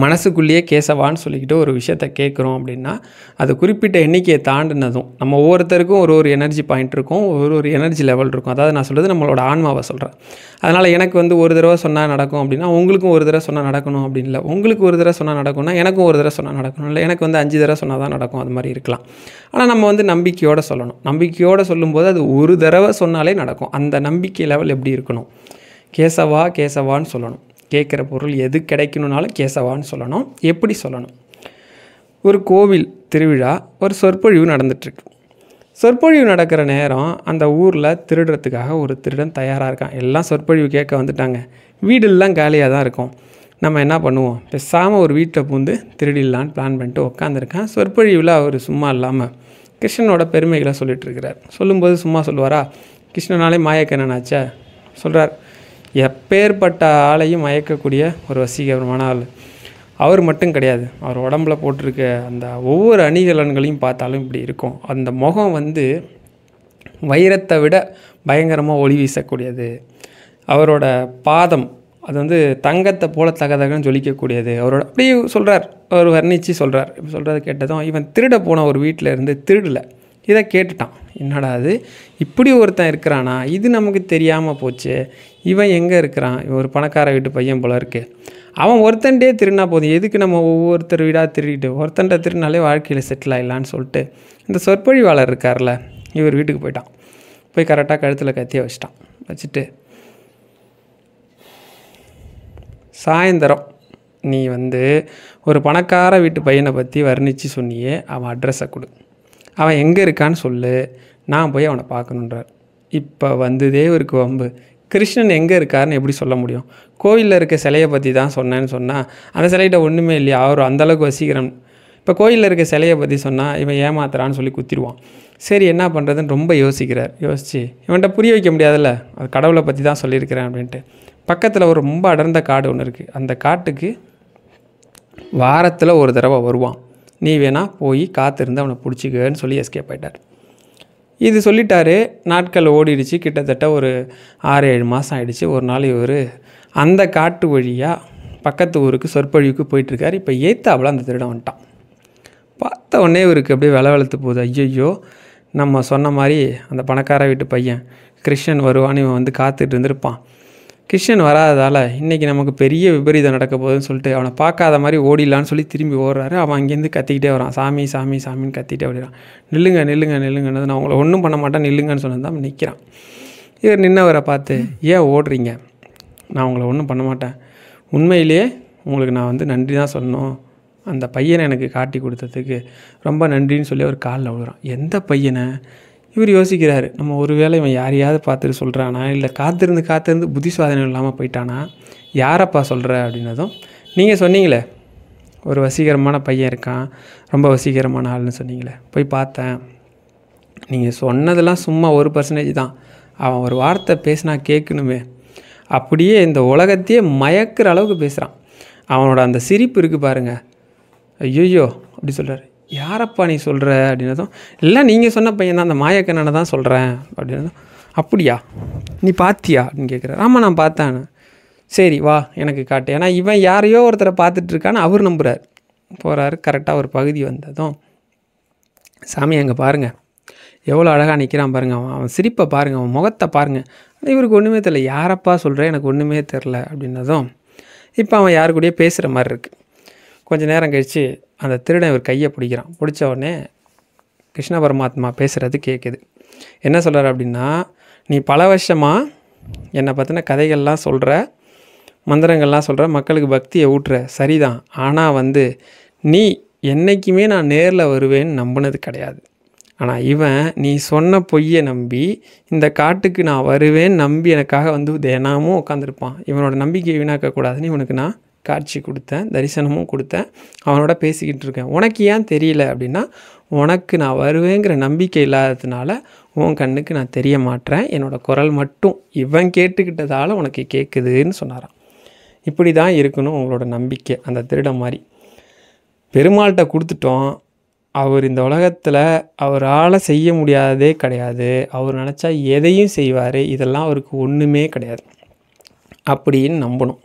மனசுக்குள்ளேயே கேசவான்னு சொல்லிக்கிட்டு ஒரு விஷயத்த கேட்குறோம் அப்படின்னா அது குறிப்பிட்ட எண்ணிக்கையை தாண்டினதும் நம்ம ஒவ்வொருத்தருக்கும் ஒரு எனர்ஜி பாயிண்ட் இருக்கும், ஒரு எனர்ஜி லெவல் இருக்கும். அதாவது நான் சொல்கிறது நம்மளோட ஆன்மாவை சொல்கிறேன். அதனால் எனக்கு வந்து ஒரு தடவை சொன்னால் நடக்கும் அப்படின்னா உங்களுக்கும் ஒரு தடவை சொன்னால் நடக்கணும் அப்படின்னு இல்லை. உங்களுக்கு ஒரு தடவை சொன்னால் நடக்கும்னா எனக்கும் ஒரு தடவை சொன்னால் நடக்கணும் இல்லை. எனக்கு வந்து 5 தடவை சொன்னால் தான் நடக்கும், அது மாதிரி இருக்கலாம். ஆனால் நம்ம வந்து நம்பிக்கையோடு சொல்லணும். நம்பிக்கையோடு சொல்லும்போது அது ஒரு தடவை சொன்னாலே நடக்கும். அந்த நம்பிக்கை லெவல் எப்படி இருக்கணும்? கேசவா கேசவான்னு சொல்லணும். கேட்குற பொருள் எது கிடைக்கணுனாலும் கேசவான்னு சொல்லணும். எப்படி சொல்லணும்? ஒரு கோவில் திருவிழா, ஒரு சொற்பொழிவு நடந்துகிட்ருக்கு. சொற்பொழிவு நடக்கிற நேரம் அந்த ஊரில் திருடுறதுக்காக ஒரு திருடன் தயாராக இருக்கான். எல்லாம் சொற்பொழிவு கேட்க வந்துட்டாங்க. வீடெல்லாம் காலியாக தான் இருக்கும். நம்ம என்ன பண்ணுவோம்? பேசாமல் ஒரு வீட்டில் பூந்து திருடிடலான்னு பிளான் பண்ணிட்டு உட்காந்துருக்கான். சொற்பொழிவில் அவர் சும்மா இல்லாமல் கிருஷ்ணனோட பெருமைகளை சொல்லிகிட்ருக்கிறார். சொல்லும்போது சும்மா சொல்லுவாரா? கிருஷ்ணனாலே மாயக்கண்ணனாச்சா சொல்கிறார். எப்பேற்பட்ட ஆளையும் மயக்கக்கூடிய ஒரு வசீகரமான ஆள். அவர் மட்டும் கிடையாது, அவர் உடம்புல போட்டிருக்க அந்த ஒவ்வொரு அணிகலன்களையும் பார்த்தாலும் இப்படி இருக்கும். அந்த முகம் வந்து வைரத்தை விட பயங்கரமாக ஒளி வீசக்கூடியது. அவரோட பாதம் அது வந்து தங்கத்தை போல தகதகன்னு ஜொலிக்கக்கூடியது. அவரோட அப்படியே சொல்கிறார், அவர் வர்ணித்து சொல்கிறார். இப்போ சொல்கிறத கேட்டதும் இவன் திருட போன ஒரு வீட்டில் இருந்து திருடலை. இதை கேட்டுட்டான். என்னடா அது, இப்படி ஒருத்தன் இருக்கிறானா, இது நமக்கு தெரியாமல் போச்சு. இவன் எங்கே இருக்கிறான்? இவன் ஒரு பணக்கார வீட்டு பையன் போல இருக்கு. அவன் ஒருத்தன்டே திருடினா போதும், எதுக்கு நம்ம ஒவ்வொருத்தர் வீடாக திருடிட்டு ஒருத்தன்ட்ட திருடினாலே வாழ்க்கையில் செட்டில் ஆகிடலான்னு சொல்லிட்டு இந்த சொற்பொழிவாளர் இருக்கார்ல, இவர் வீட்டுக்கு போயிட்டான். போய் கரெக்டாக கழுத்தில் கத்தியை வச்சிட்டான். வச்சுட்டு சாயந்தரம் நீ வந்து ஒரு பணக்கார வீட்டு பையனை பற்றி வர்ணித்து சொன்னியே, அவன் அட்ரஸை கொடு, அவன் எங்கே இருக்கான்னு சொல்லு, நான் போய் அவனை பார்க்கணுன்றார். இப்போ வந்ததே இவருக்கு வம்பு. கிருஷ்ணன் எங்கே இருக்காருன்னு எப்படி சொல்ல முடியும்? கோயிலில் இருக்க சிலையை பற்றி தான் சொன்னேன்னு சொன்னால் அந்த சிலைகிட்ட ஒன்றுமே இல்லையா, அவர் அந்தளவுக்கு வசீகரம். இப்போ கோயிலில் இருக்க சிலையை பற்றி சொன்னால் இவன் ஏமாத்துறான்னு சொல்லி குத்திடுவான். சரி என்ன பண்ணுறதுன்னு ரொம்ப யோசிக்கிறார். யோசித்து இவன்கிட்ட புரிய வைக்க முடியாதுல்ல, அது கடவுளை பற்றி தான் சொல்லியிருக்கிறேன் அப்படின்ட்டு. பக்கத்தில் ஒரு ரொம்ப அடர்ந்த காடு ஒன்று இருக்குது. அந்த காட்டுக்கு வாரத்தில் ஒரு தடவை வருவான். நீ வேணா போய் காத்திருந்து அவனை பிடிச்சிக்கன்னு சொல்லி எஸ்கேப் ஆகிட்டார். இது சொல்லிட்டாரு. நாட்கள் ஓடிடுச்சு. கிட்டத்தட்ட ஒரு 6-7 மாதம் ஆகிடுச்சு. ஒரு நாள் இவர் அந்த காட்டு வழியாக பக்கத்து ஊருக்கு சொற்பொழிவுக்கு போயிட்டுருக்கார். இப்போ ஏத்தாவில் அந்த திருடன் வந்துட்டான். பார்த்த உடனே இவருக்கு அப்படியே வெளத்து போகுது. ஐயோ, நம்ம சொன்ன மாதிரி அந்த பணக்கார வீட்டு பையன் கிருஷ்ணன் வருவான்னு இவன் வந்து காத்துட்டு இருந்திருப்பான். கிருஷ்ணன் வராததால் இன்றைக்கி நமக்கு பெரிய விபரீதம் நடக்க போகுதுன்னு சொல்லிட்டு அவனை பார்க்காத மாதிரி ஓடிடலான்னு சொல்லி திரும்பி ஓடுறாரு. அவன் அங்கேருந்து கத்திக்கிட்டே வரான். சாமி சாமி சாமின்னு கத்திக்கிட்டே ஓடிறான். நில்லுங்க நில்லுங்க நில்லுங்கன்னு, நான் உங்களை ஒன்றும் பண்ண மாட்டேன் நில்லுங்கன்னு சொன்னது தான் நிற்கிறான். இவர் நின்னவரை பார்த்து, ஏன் ஓடுறீங்க? நான் உங்களை ஒன்றும் பண்ண மாட்டேன், உண்மையிலேயே உங்களுக்கு நான் வந்து நன்றி தான் சொல்லணும், அந்த பையனை எனக்கு காட்டி கொடுத்ததுக்கு ரொம்ப நன்றின்னு சொல்லி அவர் காலில் விழுறான். எந்த பையனை? இவர் யோசிக்கிறாரு, நம்ம ஒரு வேளை இவன் யாரையாவது பார்த்துட்டு சொல்கிறானா, இல்லை காத்திருந்து புத்தி சுவாதனம் இல்லாமல் போயிட்டானா, யாரப்பா சொல்கிற அப்படின்னதும், நீங்கள் சொன்னீங்களே ஒரு வசீகரமான பையன் இருக்கான், ரொம்ப வசீகரமான ஆள்னு சொன்னீங்களே, போய் பார்த்தேன். நீங்கள் சொன்னதெல்லாம் சும்மா 1% தான். அவன் ஒரு வார்த்தை பேசினா கேட்கணுமே, அப்படியே இந்த உலகத்தையே மயக்கிற அளவுக்கு பேசுகிறான். அவனோட அந்த சிரிப்பு இருக்குது பாருங்கள். ஐயோ அப்படி சொல்கிறார். யாரப்பா நீ சொல்கிற அப்படின்னதும், இல்லை நீங்கள் சொன்ன பையன் தான், அந்த மாயக்கண்ணனை தான் சொல்கிறேன் அப்படின்னதும், அப்படியா நீ பார்த்தியா அப்படின்னு கேட்குறாரு. ஆமாம் நான் பார்த்தேன். சரி வா எனக்கு காட்டு. ஏன்னா இவன் யாரையோ ஒருத்தரை பார்த்துட்ருக்கான்னு அவர் நம்புகிறார். போகிறாரு. கரெக்டாக ஒரு பகுதி வந்ததும், சாமி அங்கே பாருங்கள் எவ்வளோ அழகாக நிற்கிறான் பாருங்கள், அவன் சிரிப்பை பாருங்கள், அவன் முகத்தை பாருங்கள். இவருக்கு ஒன்றுமே தெரியல. யாரப்பா சொல்கிறேன், எனக்கு ஒன்றுமே தெரில அப்படின்னதும், இப்போ அவன் யாரு கூடயே பேசுகிற மாதிரி இருக்குது. கொஞ்சம் நேரம் கழித்து அந்த திருடன் இவர் கையை பிடிக்கிறான். பிடிச்ச உடனே கிருஷ்ண பரமாத்மா பேசுகிறது கேட்குது. என்ன சொல்கிறார் அப்படின்னா, நீ பல வருஷமாக என்னை பற்றின கதைகள்லாம் சொல்கிற, மந்திரங்கள்லாம் சொல்கிற, மக்களுக்கு பக்தியை ஊட்டுற, சரிதான். ஆனால் வந்து நீ என்றைக்குமே நான் நேரில் வருவேன்னு நம்பினது கிடையாது. ஆனால் இவன் நீ சொன்ன பொய்யை நம்பி இந்த காட்டுக்கு நான் வருவேன்னு நம்பி எனக்காக வந்து தினமும் உட்காந்துருப்பான். இவனோட நம்பிக்கையை வீணாக்கக்கூடாதுன்னு இவனுக்கு நான் காட்சி கொடுத்தேன், தரிசனமும் கொடுத்தேன், அவனோட பேசிக்கிட்டு இருக்கேன். உனக்கு ஏன் தெரியல அப்படின்னா, உனக்கு நான் வருவேங்கிற நம்பிக்கை இல்லாததுனால உன் கண்ணுக்கு நான் தெரிய மாட்டேன், என்னோடய குரல் மட்டும் இவன் கேட்டுக்கிட்டதால் உனக்கு கேட்குதுன்னு சொன்னாராம். இப்படி தான் இருக்கணும் உங்களோட நம்பிக்கை. அந்த திருடன் மாதிரி பெருமாள்கிட்ட கொடுத்துட்டோம். அவர் இந்த உலகத்தில் அவரால் செய்ய முடியாததே கிடையாது, அவர் நினச்சா எதையும் செய்வார், இதெல்லாம் அவருக்கு ஒன்றுமே கிடையாது அப்படின்னு நம்பணும்.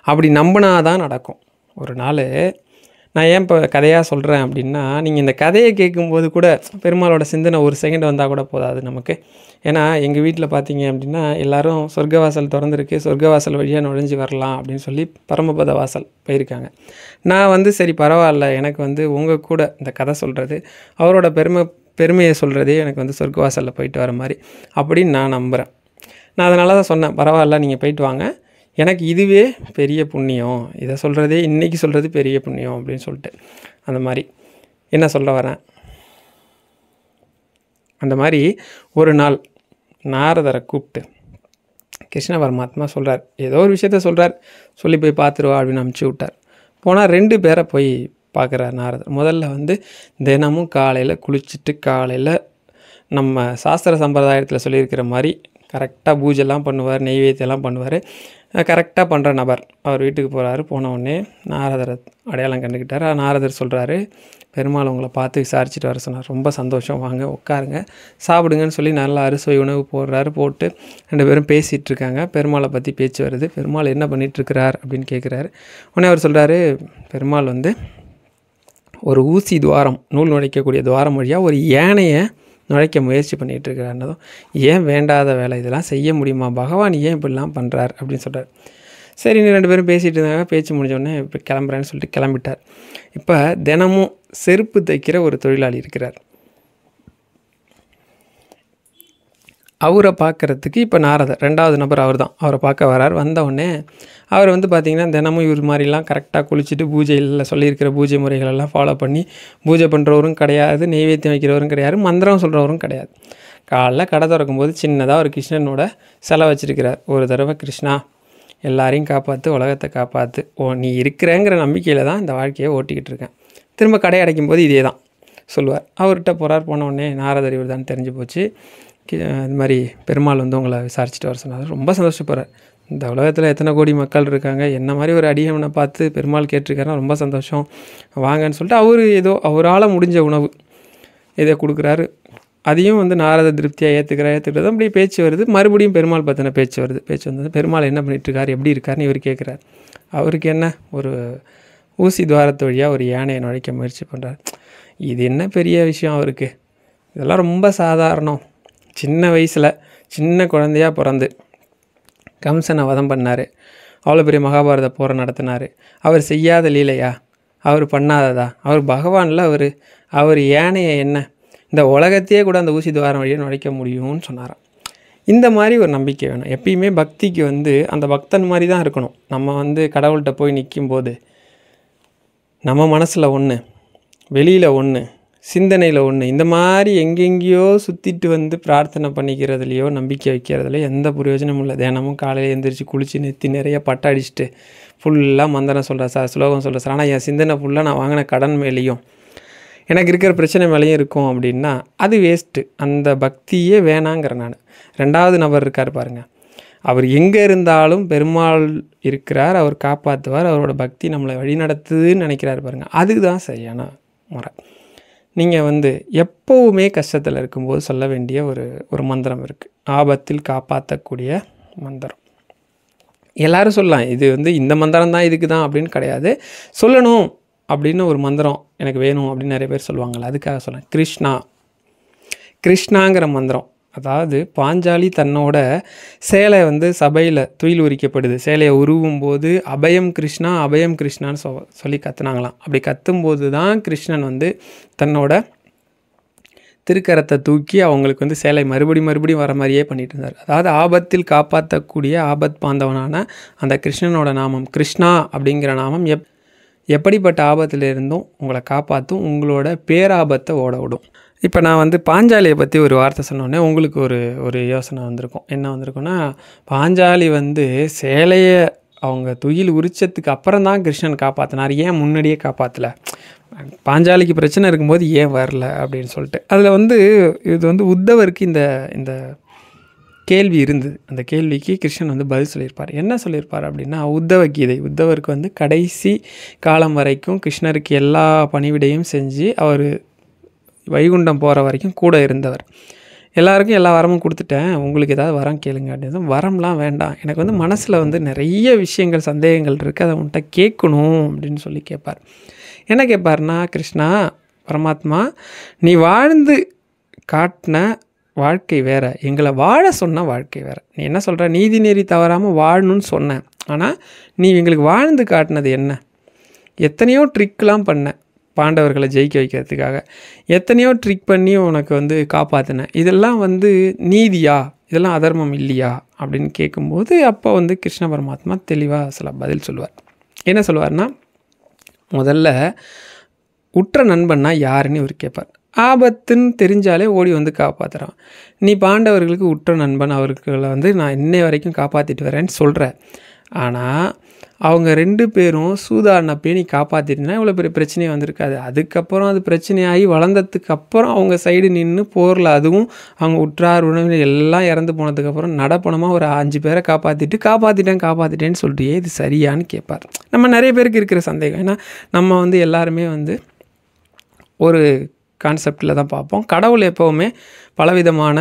அப்படி நம்பினாதான் நடக்கும். ஒரு நாள் நான் ஏன் இப்போ கதையாக சொல்கிறேன் அப்படின்னா, நீங்கள் இந்த கதையை கேட்கும்போது கூட பெருமாளோட சிந்தனை ஒரு செகண்ட் வந்தால் கூட போதாது நமக்கு. ஏன்னா எங்கள் வீட்டில் பார்த்தீங்க அப்படின்னா எல்லோரும் சொர்க்கவாசல் திறந்துருக்கு, சொர்க்கவாசல் வழியாக நுழைஞ்சு வரலாம் அப்படின்னு சொல்லி பரமபத வாசல் போயிருக்காங்க. நான் வந்து சரி பரவாயில்ல, எனக்கு வந்து உங்கள் கூட இந்த கதை சொல்கிறது, அவரோட பெருமையை சொல்கிறதே எனக்கு வந்து சொர்க்கவாசலில் போயிட்டு வர மாதிரி அப்படின்னு நான் நம்புகிறேன். நான் அதனால தான் சொன்னேன், பரவாயில்ல நீங்கள் போயிட்டு வாங்க, எனக்கு இதுவே பெரிய புண்ணியம், இதை சொல்கிறதே இன்றைக்கி சொல்கிறது பெரிய புண்ணியம் அப்படின்னு சொல்லிட்டு. அந்த மாதிரி என்ன சொல்ல வரேன், அந்த மாதிரி ஒரு நாள் நாரதரை கூப்பிட்டு கிருஷ்ண பரமாத்மா சொல்கிறார், ஏதோ ஒரு விஷயத்த சொல்கிறார், சொல்லி போய் பார்த்துருவா அப்படின்னு அனுப்பிச்சி விட்டார். போனால் 2 பேரை போய் பார்க்குறார் நாரதர். முதல்ல வந்து தினமும் காலையில் குளிச்சுட்டு காலையில் நம்ம சாஸ்திர சம்பிரதாயத்தில் சொல்லியிருக்கிற மாதிரி கரெக்டாக பூஜைலாம் பண்ணுவார், நெய்வேத்தியெல்லாம் பண்ணுவார், கரெக்டாக பண்ணுற நபர். அவர் வீட்டுக்கு போகிறாரு. போனவுடனே நாரதரை அடையாளம் கண்டுக்கிட்டார். நாரதர் சொல்கிறாரு, பெருமாள் உங்களை பார்த்து விசாரிச்சுட்டு வர சொன்னார், ரொம்ப சந்தோஷம், வாங்க உட்காருங்க சாப்பிடுங்கன்னு சொல்லி நல்லா அறுசுவை உணவு போடுறாரு. போட்டு 2 பேரும் பேசிகிட்டு இருக்காங்க. பெருமாளை பற்றி பேச்சு வருது. பெருமாள் என்ன பண்ணிகிட்ருக்கிறார் அப்படின்னு கேட்குறாரு. உடனே அவர் சொல்கிறாரு, பெருமாள் வந்து ஒரு ஊசி துவாரம், நூல் நுழைக்கக்கூடிய துவாரம் வழியாக ஒரு யானையை நுழைக்க முயற்சி பண்ணிகிட்டு இருக்கிறாருன்னதும், ஏன் வேண்டாத வேலை, இதெல்லாம் செய்ய முடியுமா, பகவான் ஏன் இப்படிலாம் பண்ணுறார் அப்படின்னு சொல்கிறார். சரி, 2 பேரும் பேசிகிட்டு இருந்தாங்க. பேச்சு முடிஞ்சோடனே இப்போ கிளம்புறேன்னு சொல்லிட்டு கிளம்பிட்டார். இப்போ தினமும் செருப்பு தைக்கிற ஒரு தொழிலாளி இருக்கிறார். அவரை பார்க்குறதுக்கு இப்போ நாரதர் 2வது நபர் அவர் தான். அவரை பார்க்க வரார். வந்தவுடனே அவர் வந்து பார்த்திங்கன்னா தினமும் இவர் மாதிரிலாம் கரெக்டாக குளிச்சுட்டு பூஜையில் சொல்லியிருக்கிற பூஜை முறைகளெல்லாம் ஃபாலோ பண்ணி பூஜை பண்ணுறவரும் கிடையாது, நெய்வேத்தியம் வைக்கிறவரும் கிடையாது, மந்திரம் சொல்கிறவரும் கிடையாது. காலைல கடை திறக்கும்போது சின்னதாக ஒரு கிருஷ்ணனோட சிலை வச்சுருக்கிறார். ஒரு தடவை, கிருஷ்ணா எல்லாரையும் காப்பாற்று, உலகத்தை காப்பாற்று, நீ இருக்கிறேங்கிற நம்பிக்கையில் தான் இந்த வாழ்க்கையை ஓட்டிக்கிட்டு இருக்கேன். திரும்ப கடை அடைக்கும் போது இதே தான் சொல்லுவார். அவர்கிட்ட போகிறார். போனவுடனே நாரதர் இவர் தான் தெரிஞ்சு போச்சு. இது மாதிரி பெருமாள் வந்து உங்களை விசாரிச்சுட்டு வர சொன்னார். ரொம்ப சந்தோஷப்படுறார். இந்த உலகத்தில் எத்தனை கோடி மக்கள் இருக்காங்க, என்ன மாதிரி ஒரு அடியவனை பார்த்து பெருமாள் கேட்டிருக்காருன்னா ரொம்ப சந்தோஷம், வாங்கன்னு சொல்லிட்டு அவர் ஏதோ அவரால் முடிஞ்ச உணவு இதை கொடுக்குறாரு. அதையும் வந்து நாரத திருப்தியாக ஏற்றுக்கிறது. அப்படியே பேச்சு வருது. மறுபடியும் பெருமாள் பற்றின பேச்சு வருது. பேச்சு வந்தது, பெருமாள் என்ன பண்ணிகிட்ருக்காரு, எப்படி இருக்காருன்னு இவர் கேட்குறார். அவருக்கு என்ன, ஒரு ஊசி துவாரத்து வழியாக ஒரு யானையை நுழைக்க முயற்சி பண்ணுறார். இது என்ன பெரிய விஷயம் அவருக்கு, இதெல்லாம் ரொம்ப சாதாரணம். சின்ன வயசில் சின்ன குழந்தையாக பிறந்து கம்சனை வதம் பண்ணார், அவ்வளோ பெரிய மகாபாரத போரை நடத்தினார். அவர் செய்யாத லீலையா, அவர் பண்ணாததா, அவர் பகவானில் அவர் யானையை என்ன இந்த உலகத்தையே கூட அந்த ஊசி துவாரம் வழியாக நுழைக்க முடியும்னு சொன்னாராம். இந்த மாதிரி ஒரு நம்பிக்கை வேணும். எப்பயுமே பக்திக்கு வந்து அந்த பக்தன் மாதிரி தான் இருக்கணும். நம்ம வந்து கடவுள்கிட்ட போய் நிற்கும்போது நம்ம மனசில் ஒன்று, வெளியில் ஒன்று, சிந்தனையில் ஒன்று, இந்த மாதிரி எங்கெங்கேயோ சுற்றிட்டு வந்து பிரார்த்தனை பண்ணிக்கிறதுலையோ நம்பிக்கை வைக்கிறதுலையோ எந்த பிரயோஜனமும் இல்லை. தினமும் காலையில் எழுந்திரிச்சு குளித்து நெத்தி நிறைய பட்டை அடிச்சுட்டு ஃபுல்லாக மந்திரம் சொல்கிறேன் சார், ஸ்லோகம் சொல்கிறேன் சார், ஆனால் என் சிந்தனை ஃபுல்லாக நான் வாங்கின கடன் மேலேயும் எனக்கு இருக்கிற பிரச்சனை மேலேயும் இருக்கும் அப்படின்னா அது வேஸ்ட்டு. அந்த பக்தியே வேணாங்கிற நான். 2வது நபர் இருக்கார் பாருங்கள், அவர் எங்கே இருந்தாலும் பெருமாள் இருக்கிறார், அவர் காப்பாற்றுவார், அவரோட பக்தி நம்மளை வழிநடத்துதுன்னு நினைக்கிறார் பாருங்கள், அதுதான் சரியான முறை. நீங்கள் வந்து எப்போவுமே கஷ்டத்தில் இருக்கும்போது சொல்ல வேண்டிய ஒரு மந்திரம் இருக்குது, ஆபத்தில் காப்பாற்றக்கூடிய மந்திரம். எல்லோரும் சொல்லலாம், இது வந்து இந்த மந்திரம் தான் இதுக்கு தான் அப்படின்னு கிடையாது. சொல்லணும் அப்படின்னு ஒரு மந்திரம் எனக்கு வேணும் அப்படின்னு நிறைய பேர் சொல்லுவாங்கள்ல, அதுக்காக சொல்லேன். கிருஷ்ணாங்கிற மந்திரம். அதாவது பாஞ்சாலி தன்னோட சேலை வந்து சபையில் துயில் உரிக்கப்படுது, சேலையை உருவும் போது அபயம் கிருஷ்ணா அபயம் கிருஷ்ணான்னு சொல்லி கத்துனாங்களாம். அப்படி கத்தும்போது தான் கிருஷ்ணன் வந்து தன்னோட திருக்கரத்தை தூக்கி அவங்களுக்கு வந்து சேலை மறுபடியும் வர மாதிரியே பண்ணிட்டு இருந்தார். அதாவது ஆபத்தில் காப்பாற்றக்கூடிய ஆபத் பாந்தவனான அந்த கிருஷ்ணனோட நாமம் கிருஷ்ணா அப்படிங்கிற நாமம் எப்படிப்பட்ட ஆபத்தில் இருந்தும் உங்களை காப்பாற்றும், உங்களோட பேராபத்தை ஓட விடும். இப்போ நான் வந்து பாஞ்சாலியை பற்றி ஒரு வார்த்தை சொன்னோடனே உங்களுக்கு ஒரு யோசனை வந்திருக்கும். என்ன வந்திருக்குன்னா, பாஞ்சாலி வந்து சேலையை அவங்க துயில் உரிச்சதுக்கு அப்புறம் தான் கிருஷ்ணன் காப்பாற்றினார், ஏன் முன்னாடியே காப்பாற்றலை, பாஞ்சாலிக்கு பிரச்சனை இருக்கும்போது ஏன் வரல அப்படின்னு சொல்லிட்டு. அதில் வந்து இது வந்து உத்தவருக்கு இந்த கேள்வி இருந்தது. அந்த கேள்விக்கு கிருஷ்ணன் வந்து பதில் சொல்லியிருப்பார். என்ன சொல்லியிருப்பார் அப்படின்னா, உத்தவ கீதை. உத்தவருக்கு வந்து கடைசி காலம் வரைக்கும் கிருஷ்ணருக்கு எல்லா பணிவிடையும் செஞ்சு அவர் வைகுண்டம் போகிற வரைக்கும் கூட இருந்தவர். எல்லாருக்கும் எல்லா வரமும் கொடுத்துட்டேன், உங்களுக்கு ஏதாவது வரம் கேளுங்க அப்படின்னு. வரம்லாம் வேண்டாம், எனக்கு வந்து மனசில் வந்து நிறைய விஷயங்கள் சந்தேகங்கள் இருக்குது, அதை உன்கிட்ட கேட்கணும் அப்படின்னு சொல்லி கேட்பார். என்ன கேட்பார்னா, கிருஷ்ணா பரமாத்மா, நீ வாழ்ந்து காட்டின வாழ்க்கை வேறு, எங்களை வாழ சொன்ன வாழ்க்கை வேறு. நீ என்ன சொல்கிற, நீதி நெறி தவறாமல் வாழணும்னு சொன்னேன், ஆனால் நீ எங்களுக்கு வாழ்ந்து காட்டினது என்ன? எத்தனையோ ட்ரிக்லாம் பண்ண பாண்டவர்களை ஜெயிக்க வைக்கிறதுக்காக, எத்தனையோ ட்ரிக் பண்ணி உனக்கு வந்து காப்பாற்றினேன், இதெல்லாம் வந்து நீதியா, இதெல்லாம் அதர்மம் இல்லையா அப்படின்னு கேட்கும்போது அப்போ வந்து கிருஷ்ண பரமாத்மா தெளிவாக சில பதில் சொல்லுவார். என்ன சொல்லுவார்னா, முதல்ல உற்ற நண்பன்னா யாருன்னு இவர் கேட்பார். ஆபத்துன்னு தெரிஞ்சாலே ஓடி வந்து காப்பாற்றுறான். நீ பாண்டவர்களுக்கு உற்ற நண்பன், அவர்களை வந்து நான் இன்னை வரைக்கும் காப்பாற்றிட்டு வரேன்னு சொல்கிற, ஆனால் அவங்க 2 பேரும் சூதாடினப்பே நீ காப்பாற்றிட்டுனா இவ்வளோ பெரிய பிரச்சனையே வந்திருக்காது. அதுக்கப்புறம் அது பிரச்சனையாகி வளர்ந்ததுக்கு அப்புறம் அவங்க சைடு நின்று போரில், அதுவும் அவங்க உற்றார் உறவினர் எல்லாம் இறந்து போனதுக்கப்புறம் நடப்பணமாக ஒரு 5 பேரை காப்பாற்றிட்டேன்னு சொல்லிட்டியே, இது சரியான்னு கேட்பார். நம்ம நிறைய பேருக்கு இருக்கிற சந்தேகம். ஏன்னா நம்ம வந்து எல்லாருமே வந்து ஒரு கான்செப்டில் தான் பார்ப்போம். கடவுள் எப்போவுமே பலவிதமான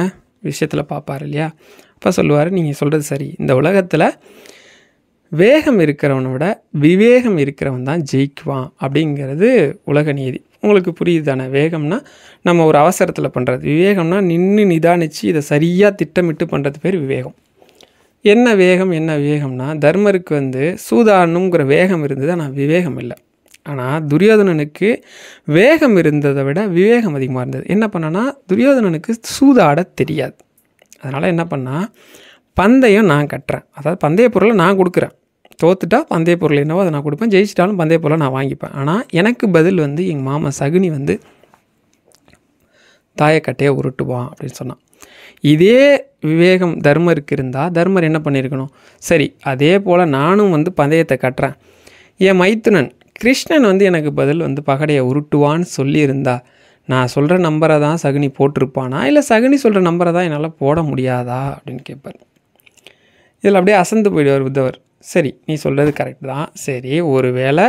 விஷயத்தில் பார்ப்பார் இல்லையா? அப்போ சொல்லுவார், நீங்கள் சொல்கிறது சரி, இந்த உலகத்தில் வேகம் இருக்கிறவனை விட விவேகம் இருக்கிறவன் தான் ஜெயிக்குவான் அப்படிங்கிறது உலக நீதி. உங்களுக்கு புரியுது தானே? வேகம்னா நம்ம ஒரு அவசரத்தில் பண்ணுறது, விவேகம்னா நின்று நிதானித்து இதை சரியாக திட்டமிட்டு பண்ணுறது பேர் விவேகம். என்ன வேகம்னா, தர்மருக்கு வந்து சூதாடணுங்கிற வேகம் இருந்தது, ஆனால் விவேகம் இல்லை. ஆனால் துரியோதனனுக்கு வேகம் இருந்ததை விட விவேகம் அதிகமாக இருந்தது. என்ன பண்ணனா, துரியோதனனுக்கு சூதாட தெரியாது. அதனால் என்ன பண்ணால், பந்தயம் நான் கட்டுறேன், அதாவது பந்தய பொருளை நான் கொடுக்குறேன். தோத்துட்டா பந்தய பொருள் என்னவோ அதை நான் கொடுப்பேன், ஜெயிச்சிட்டாலும் பந்தய பொருளை நான் வாங்கிப்பேன். ஆனால் எனக்கு பதில் வந்து எங்கள் மாமா சகுனி வந்து தாயக்கட்டையை உருட்டுவான் அப்படின்னு சொன்னான். இதே விவேகம் தர்மருக்கு இருந்தால் தர்மர் என்ன பண்ணியிருக்கணும், சரி அதே போல் நானும் வந்து பந்தயத்தை கட்டுறேன், என் மைத்துனன் கிருஷ்ணன் வந்து எனக்கு பதில் வந்து பகடையை உருட்டுவான்னு சொல்லியிருந்தா நான் சொல்கிற நம்பரை தான் சகுனி போட்டிருப்பானா, இல்லை சகுனி சொல்கிற நம்பரை தான் என்னால் போட முடியாதா அப்படின்னு கேட்பார். இதில் அப்படியே அசந்து போயிடுவார் உத்தவர். சரி, நீ சொல்கிறது கரெக்ட் தான், சரி ஒரு வேளை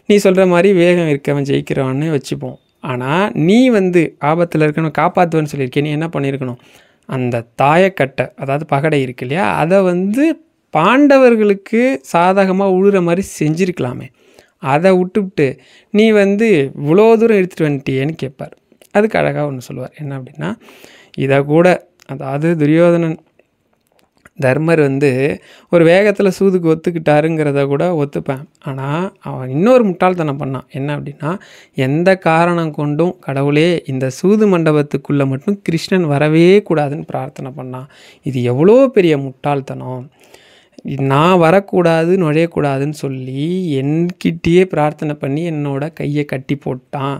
நீ சொல்கிற மாதிரி வேகம் இருக்கவன் ஜெயிக்கிறவன்னு வச்சுப்போம், ஆனால் நீ வந்து ஆபத்தில் இருக்கணும் காப்பாற்றுவேன்னு சொல்லியிருக்கேன், நீ என்ன பண்ணியிருக்கணும், அந்த தாயக்கட்டை அதாவது பகடை இருக்கு இல்லையா, அதை வந்து பாண்டவர்களுக்கு சாதகமாக உழுற மாதிரி செஞ்சுருக்கலாமே, அதை விட்டுவிட்டு நீ வந்து இவ்வளோ தூரம் எடுத்துகிட்டு வந்துட்டியேன்னு கேட்பார். அதுக்கு அழகாக ஒன்று சொல்லுவார். என்ன அப்படின்னா, இதை கூட அதாவது துரியோதனன் தர்மர் வந்து ஒரு வேகத்தில் சூதுக்கு ஒத்துக்கிட்டாருங்கிறத கூட ஒத்துப்பேன். ஆனால் அவன் இன்னொரு முட்டாள்தனம் பண்ணான். என்ன அப்படின்னா, எந்த காரணம் கொண்டும் கடவுளே இந்த சூது மண்டபத்துக்குள்ளே மட்டும் கிருஷ்ணன் வரவே கூடாதுன்னு பிரார்த்தனை பண்ணான். இது எவ்வளோ பெரிய முட்டாள்தனம், நான் வரக்கூடாது நுழையக்கூடாதுன்னு சொல்லி என்கிட்டயே பிரார்த்தனை பண்ணி என்னோட கையை கட்டி போட்டான்.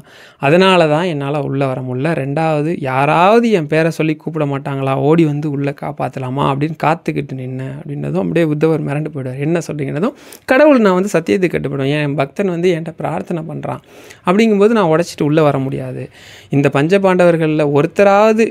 அதனால தான் என்னால் உள்ளே வர முடியல. 2வது, யாராவது என் பேரை சொல்லி கூப்பிட மாட்டாங்களா, ஓடி வந்து உள்ளே காப்பாற்றலாமா அப்படின்னு காத்துக்கிட்டு நின்னேன் அப்படின்றதும் அப்படியே உத்தவர் மிரண்டு போயிடுவார். என்ன சொல்கிறீங்கன்னதும், கடவுள் நான் வந்து சத்தியத்துக்கு கட்டுப்படுவேன், என் பக்தன் வந்து என்கிட்ட பிரார்த்தனை பண்ணுறான் அப்படிங்கும்போது நான் உடச்சிட்டு உள்ளே வர முடியாது. இந்த பஞ்சபாண்டவர்களில் ஒருத்தராவது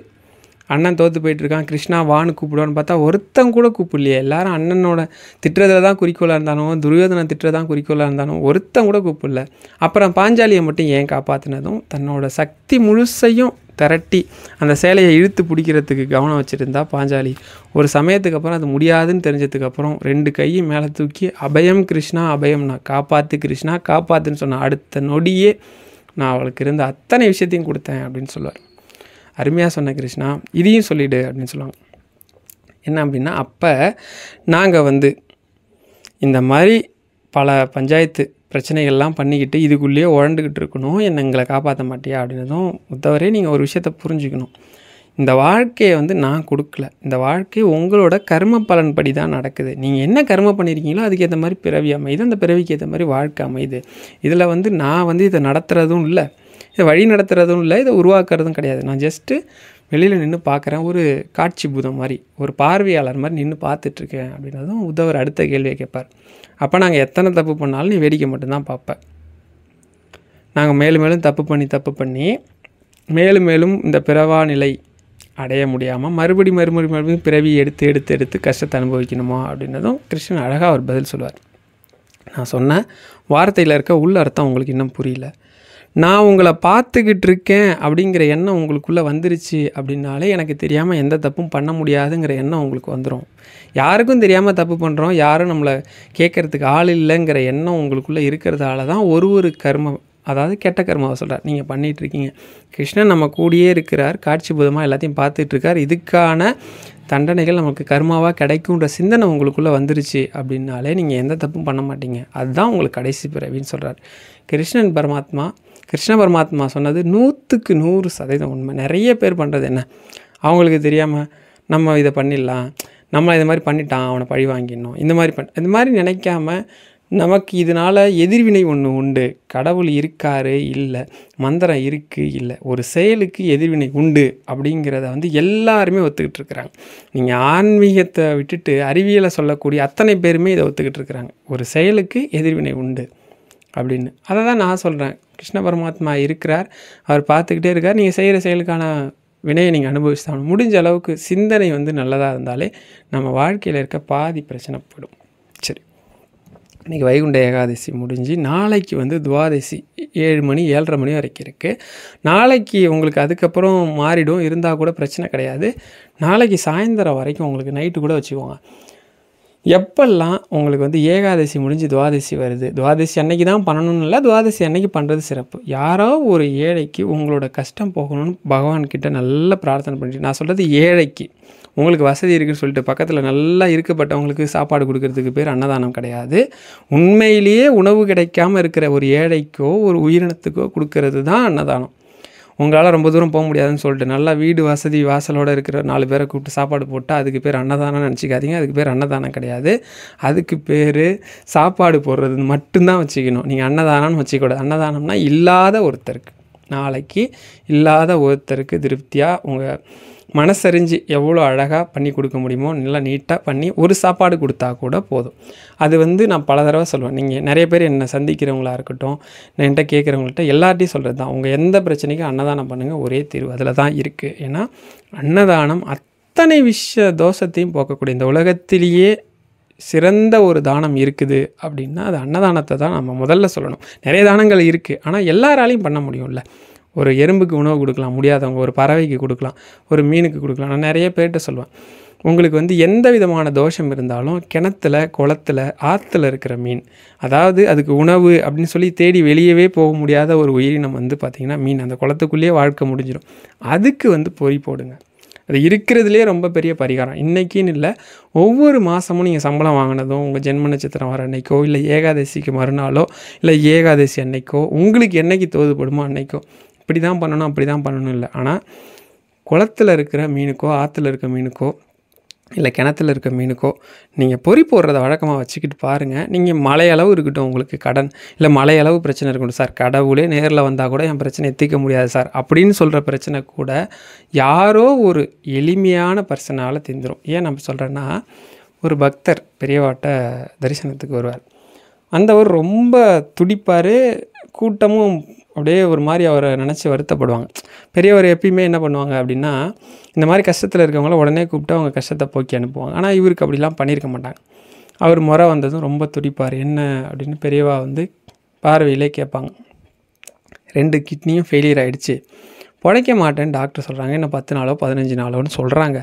அண்ணன் தோற்று போயிட்டுருக்கான், கிருஷ்ணா வான்னு கூப்பிடுவான்னு பார்த்தா ஒருத்தன் கூட கூப்பிடலையே. எல்லாரும் அண்ணனோட திட்டுறதுல தான் குறிக்கோளாக இருந்தாலும், துரியோதனை திட்டுறதான் குறிக்கோளாக இருந்தாலும் ஒருத்தன் கூட கூப்பிடல. அப்புறம் பாஞ்சாலியை மட்டும் ஏன் காப்பாற்றினதும், தன்னோட சக்தி முழுசையும் திரட்டி அந்த சேலையை இழுத்து பிடிக்கிறதுக்கு கவனம் வச்சுருந்தா பாஞ்சாலி ஒரு சமயத்துக்கு அப்புறம் அது முடியாதுன்னு தெரிஞ்சதுக்கப்புறம் 2 கையும் மேலே தூக்கி அபயம் கிருஷ்ணா அபயம், நான் காப்பாற்று கிருஷ்ணா காப்பாற்றுன்னு சொன்ன அடுத்த நொடியே நான் அவளுக்கு இருந்த அத்தனை விஷயத்தையும் கொடுத்தேன் அப்படின்னு சொல்லுவார். அருமையாக சொன்ன கிருஷ்ணா, இதையும் சொல்லிவிடு அப்படின்னு சொல்லுவாங்க. என்ன அப்படின்னா, அப்போ நாங்கள் வந்து இந்த மாதிரி பல பஞ்சாயத்து பிரச்சனைகள்லாம் பண்ணிக்கிட்டு இதுக்குள்ளேயே உழண்டுக்கிட்டு இருக்கணும், எங்களை காப்பாற்ற மாட்டியா அப்படின்னதும், உத்தவரே நீங்கள் ஒரு விஷயத்தை புரிஞ்சுக்கணும், இந்த வாழ்க்கையை வந்து நான் கொடுக்கல, இந்த வாழ்க்கை உங்களோட கர்ம பலன் படி தான் நடக்குது. நீங்கள் என்ன கர்மம் பண்ணியிருக்கீங்களோ அதுக்கேற்ற மாதிரி பிறவி அமையுது, அந்த பிறவிக்கு ஏற்ற மாதிரி வாழ்க்கை அமையுது. இதில் வந்து நான் வந்து இதை நடத்துகிறதும் இல்லை, இதை வழி நடத்துகிறதும் இல்லை, இதை உருவாக்குறதும் கிடையாது. நான் ஜஸ்ட்டு வெளியில் நின்று பார்க்குறேன், ஒரு காட்சி பூதம் மாதிரி, ஒரு பார்வையாளர் மாதிரி நின்று பார்த்துட்ருக்கேன் அப்படின்னதும் உத்தவர் அடுத்த கேள்வியை கேட்பார். அப்போ நாங்கள் எத்தனை தப்பு பண்ணாலும் நீ வேடிக்கை மட்டும்தான் பார்ப்பேன். நாங்கள் மேலும் மேலும் தப்பு பண்ணி மேலும் மேலும் இந்த பிறவா நிலை அடைய முடியாமல் மறுபடியும் பிறவி எடுத்து கஷ்டத்தை அனுபவிக்கணுமா அப்படின்னதும் கிருஷ்ணன் அழகாக அவர் பதில் சொல்லுவார். நான் சொன்ன வார்த்தையில் இருக்க உள்ள அர்த்தம் உங்களுக்கு இன்னும் புரியல. நான் உங்களை பார்த்துக்கிட்டு இருக்கேன் அப்படிங்கிற எண்ணம் உங்களுக்குள்ளே வந்துருச்சு அப்படின்னாலே எனக்கு தெரியாமல் எந்த தப்பும் பண்ண முடியாதுங்கிற எண்ணம் உங்களுக்கு வந்துடும். யாருக்கும் தெரியாமல் தப்பு பண்ணுறோம், யாரும் நம்மளை கேட்குறதுக்கு ஆள் இல்லைங்கிற எண்ணம் உங்களுக்குள்ளே இருக்கிறதால தான் ஒரு கர்மம், அதாவது கெட்ட கர்மாவை சொல்கிறார், நீங்கள் பண்ணிகிட்ருக்கீங்க. கிருஷ்ணன் நம்ம கூடயே இருக்கிறார், காட்சி பூதமாக எல்லாத்தையும் பார்த்துட்ருக்கார். இதுக்கான தண்டனைகள் நமக்கு கர்மாவாக கிடைக்குன்ற சிந்தனை உங்களுக்குள்ளே வந்துருச்சு அப்படின்னாலே நீங்கள் எந்த தப்பும் பண்ண மாட்டீங்க. அதுதான் உங்களுக்கு கடைசி பிறவின்னு சொல்கிறார் கிருஷ்ண பரமாத்மா சொன்னது 100க்கு 100% உண்மை. நிறைய பேர் பண்ணுறது என்ன, அவங்களுக்கு தெரியாமல் நம்ம இதை பண்ணிடலாம், நம்ம இது மாதிரி பண்ணிட்டான் அவனை பழி வாங்கிடணும், இந்த மாதிரி நினைக்காம நமக்கு இதனால் எதிர்வினை ஒன்று உண்டு. கடவுள் இருக்காரு இல்லை, மந்திரம் இருக்குது இல்லை, ஒரு செயலுக்கு எதிர்வினை உண்டு அப்படிங்கிறத எல்லாருமே ஒத்துக்கிட்டு இருக்கிறாங்க. நீங்கள் ஆன்மீகத்தை விட்டுட்டு அறிவியலை சொல்லக்கூடிய அத்தனை பேருமே இதை ஒத்துக்கிட்டு இருக்கிறாங்க. ஒரு செயலுக்கு எதிர்வினை உண்டு அப்படின்னு. அதை தான் நான் சொல்கிறேன். கிருஷ்ண பரமாத்மா இருக்கிறார், அவர் பார்த்துக்கிட்டே இருக்கார். நீங்கள் செய்கிற செயலுக்கான வினையை நீங்கள் அனுபவிச்சுதான். முடிஞ்ச அளவுக்கு சிந்தனை நல்லதாக இருந்தாலே நம்ம வாழ்க்கையில் இருக்க பாதி பிரச்சனை போயிடும். சரி, இன்றைக்கி வைகுண்ட ஏகாதசி முடிஞ்சு நாளைக்கு துவாதசி 7 மணி 7:30 மணி வரைக்கும் இருக்குது. நாளைக்கு உங்களுக்கு அதுக்கப்புறம் மாறிடும், இருந்தால் கூட பிரச்சனை கிடையாது. நாளைக்கு சாயந்தரம் வரைக்கும் உங்களுக்கு நைட்டு கூட வச்சுக்கோங்க. எப்பெல்லாம் உங்களுக்கு ஏகாதசி முடிஞ்சு துவாதசி வருது, துவாதசி அன்னைக்கு தான் பண்ணணும்னு இல்லை, துவாதசி அன்னைக்கு பண்ணுறது சிறப்பு. யாரோ ஒரு ஏழைக்கு உங்களோட கஷ்டம் போகணும்னு பகவான்கிட்ட நல்லா பிரார்த்தனை பண்ணிட்டு, நான் சொல்கிறது ஏழைக்கு, உங்களுக்கு வசதி இருக்குதுன்னு சொல்லிட்டு பக்கத்தில் நல்லா இருக்கப்பட்டவங்களுக்கு சாப்பாடு கொடுக்கறதுக்கு பேர் அன்னதானம் கிடையாது. உண்மையிலேயே உணவு கிடைக்காமல் இருக்கிற ஒரு ஏழைக்கோ ஒரு உயிரினத்துக்கோ கொடுக்கறது தான் அன்னதானம். உங்களால் ரொம்ப தூரம் போக முடியாதுன்னு சொல்லிட்டு நல்லா வீடு வசதி வாசலோடு இருக்கிற 4 பேரை கூப்பிட்டு சாப்பாடு போட்டால் அதுக்கு பேர் அன்னதானம் நினச்சிக்காதீங்க. அதுக்கு பேர் அன்னதானம் கிடையாது. அதுக்கு பேர் சாப்பாடு போடுறது மட்டும்தான் வச்சுக்கணும். நீங்கள் அன்னதானம்னு வச்சுக்கூடாது. அன்னதானம்னா இல்லாத ஒருத்தருக்கு, நாளைக்கு இல்லாத ஒருத்தருக்கு திருப்தியாக உங்கள் மனசறிஞ்சு எவ்வளோ அழகாக பண்ணி கொடுக்க முடியுமோ நல்லா நீட்டாக பண்ணி ஒரு சாப்பாடு கொடுத்தா கூட போதும். அது நான் பல தடவை சொல்லுவேன். நீங்கள் நிறைய பேர் என்னை சந்திக்கிறவங்களா இருக்கட்டும், நான் என்கிட்ட கேட்குறவங்கள்ட்ட எல்லார்ட்டையும் சொல்கிறது தான், உங்கள் எந்த பிரச்சனைக்கும் அன்னதானம் பண்ணுங்கள், ஒரே தீர்வு அதில் தான் இருக்குது. ஏன்னா அன்னதானம் அத்தனை தோஷத்தையும் போக்கக்கூடிய, இந்த உலகத்திலேயே சிறந்த ஒரு தானம் இருக்குது அப்படின்னா அது அன்னதானத்தை தான் நம்ம முதல்ல சொல்லணும். நிறைய தானங்கள் இருக்குது, ஆனால் எல்லாராலையும் பண்ண முடியும்ல. ஒரு எறும்புக்கு உணவு கொடுக்கலாம், முடியாதவங்க ஒரு பறவைக்கு கொடுக்கலாம், ஒரு மீனுக்கு கொடுக்கலாம். நான் நிறைய பேர்கிட்ட சொல்லுவேன், உங்களுக்கு எந்த விதமான தோஷம் இருந்தாலும் கிணத்துல குளத்துல ஆற்றுல இருக்கிற மீன், அதாவது அதுக்கு உணவு அப்படின்னு சொல்லி தேடி வெளியவே போக முடியாத ஒரு உயிரினம் பார்த்திங்கன்னா மீன், அந்த குளத்துக்குள்ளேயே வாழ்க்கை முடிஞ்சிடும். அதுக்கு பொறி போடுங்க. அது இருக்கிறதுலே ரொம்ப பெரிய பரிகாரம். இன்றைக்கின்னு இல்லை, ஒவ்வொரு மாதமும் நீங்கள் சம்பளம் வாங்கினதும் உங்கள் ஜென்ம நட்சத்திரம் வர அன்னைக்கோ இல்லை ஏகாதசிக்கு மறுநாளோ இல்லை ஏகாதசி அன்னைக்கோ உங்களுக்கு என்னைக்கு தோதுப்படுமோ அன்னைக்கோ இப்படி தான் பண்ணணும் அப்படி தான் பண்ணணும் இல்லை. ஆனால் குளத்தில் இருக்கிற மீனுக்கோ ஆற்றுல இருக்க மீனுக்கோ இல்லை கிணத்துல இருக்க மீனுக்கோ நீங்கள் பொறி போடுறத வழக்கமாக வச்சுக்கிட்டு பாருங்கள். நீங்கள் மழையளவு இருக்கட்டும் உங்களுக்கு கடன் இல்லை மழையளவு பிரச்சனை இருக்கட்டும், சார் கடவுளே நேரில் வந்தால் கூட என் பிரச்சனை தீர்க்க முடியாது சார் அப்படின்னு சொல்கிற பிரச்சனை கூட யாரோ ஒரு எளிமையான பர்சனால் தீர்ந்துடும். ஏன் நம்ம சொல்கிறேன்னா, ஒரு பக்தர் பெரியவாட்ட தரிசனத்துக்கு வருவார். அந்தவர் ரொம்ப துடிப்பார், கூட்டமும் அப்படியே ஒரு மாதிரி அவரை நினச்சி வருத்தப்படுவாங்க. பெரியவர் எப்பயுமே என்ன பண்ணுவாங்க அப்படின்னா, இந்த மாதிரி கஷ்டத்தில் இருக்கவங்கள உடனே கூப்பிட்டு அவங்க கஷ்டத்தை போக்கி அனுப்புவாங்க. ஆனால் இவருக்கு அப்படிலாம் பண்ணியிருக்க மாட்டாங்க. அவர் முறை வந்ததும் ரொம்ப துடிப்பார். என்ன அப்படின்னு பெரியவா பார்வையிலே கேட்பாங்க. 2 கிட்னியும் ஃபெயிலியர் ஆகிடுச்சு, பிழைக்க மாட்டேன்னு டாக்டர் சொல்கிறாங்க, இன்னும் 10 நாளோ 15 நாளோன்னு சொல்கிறாங்க,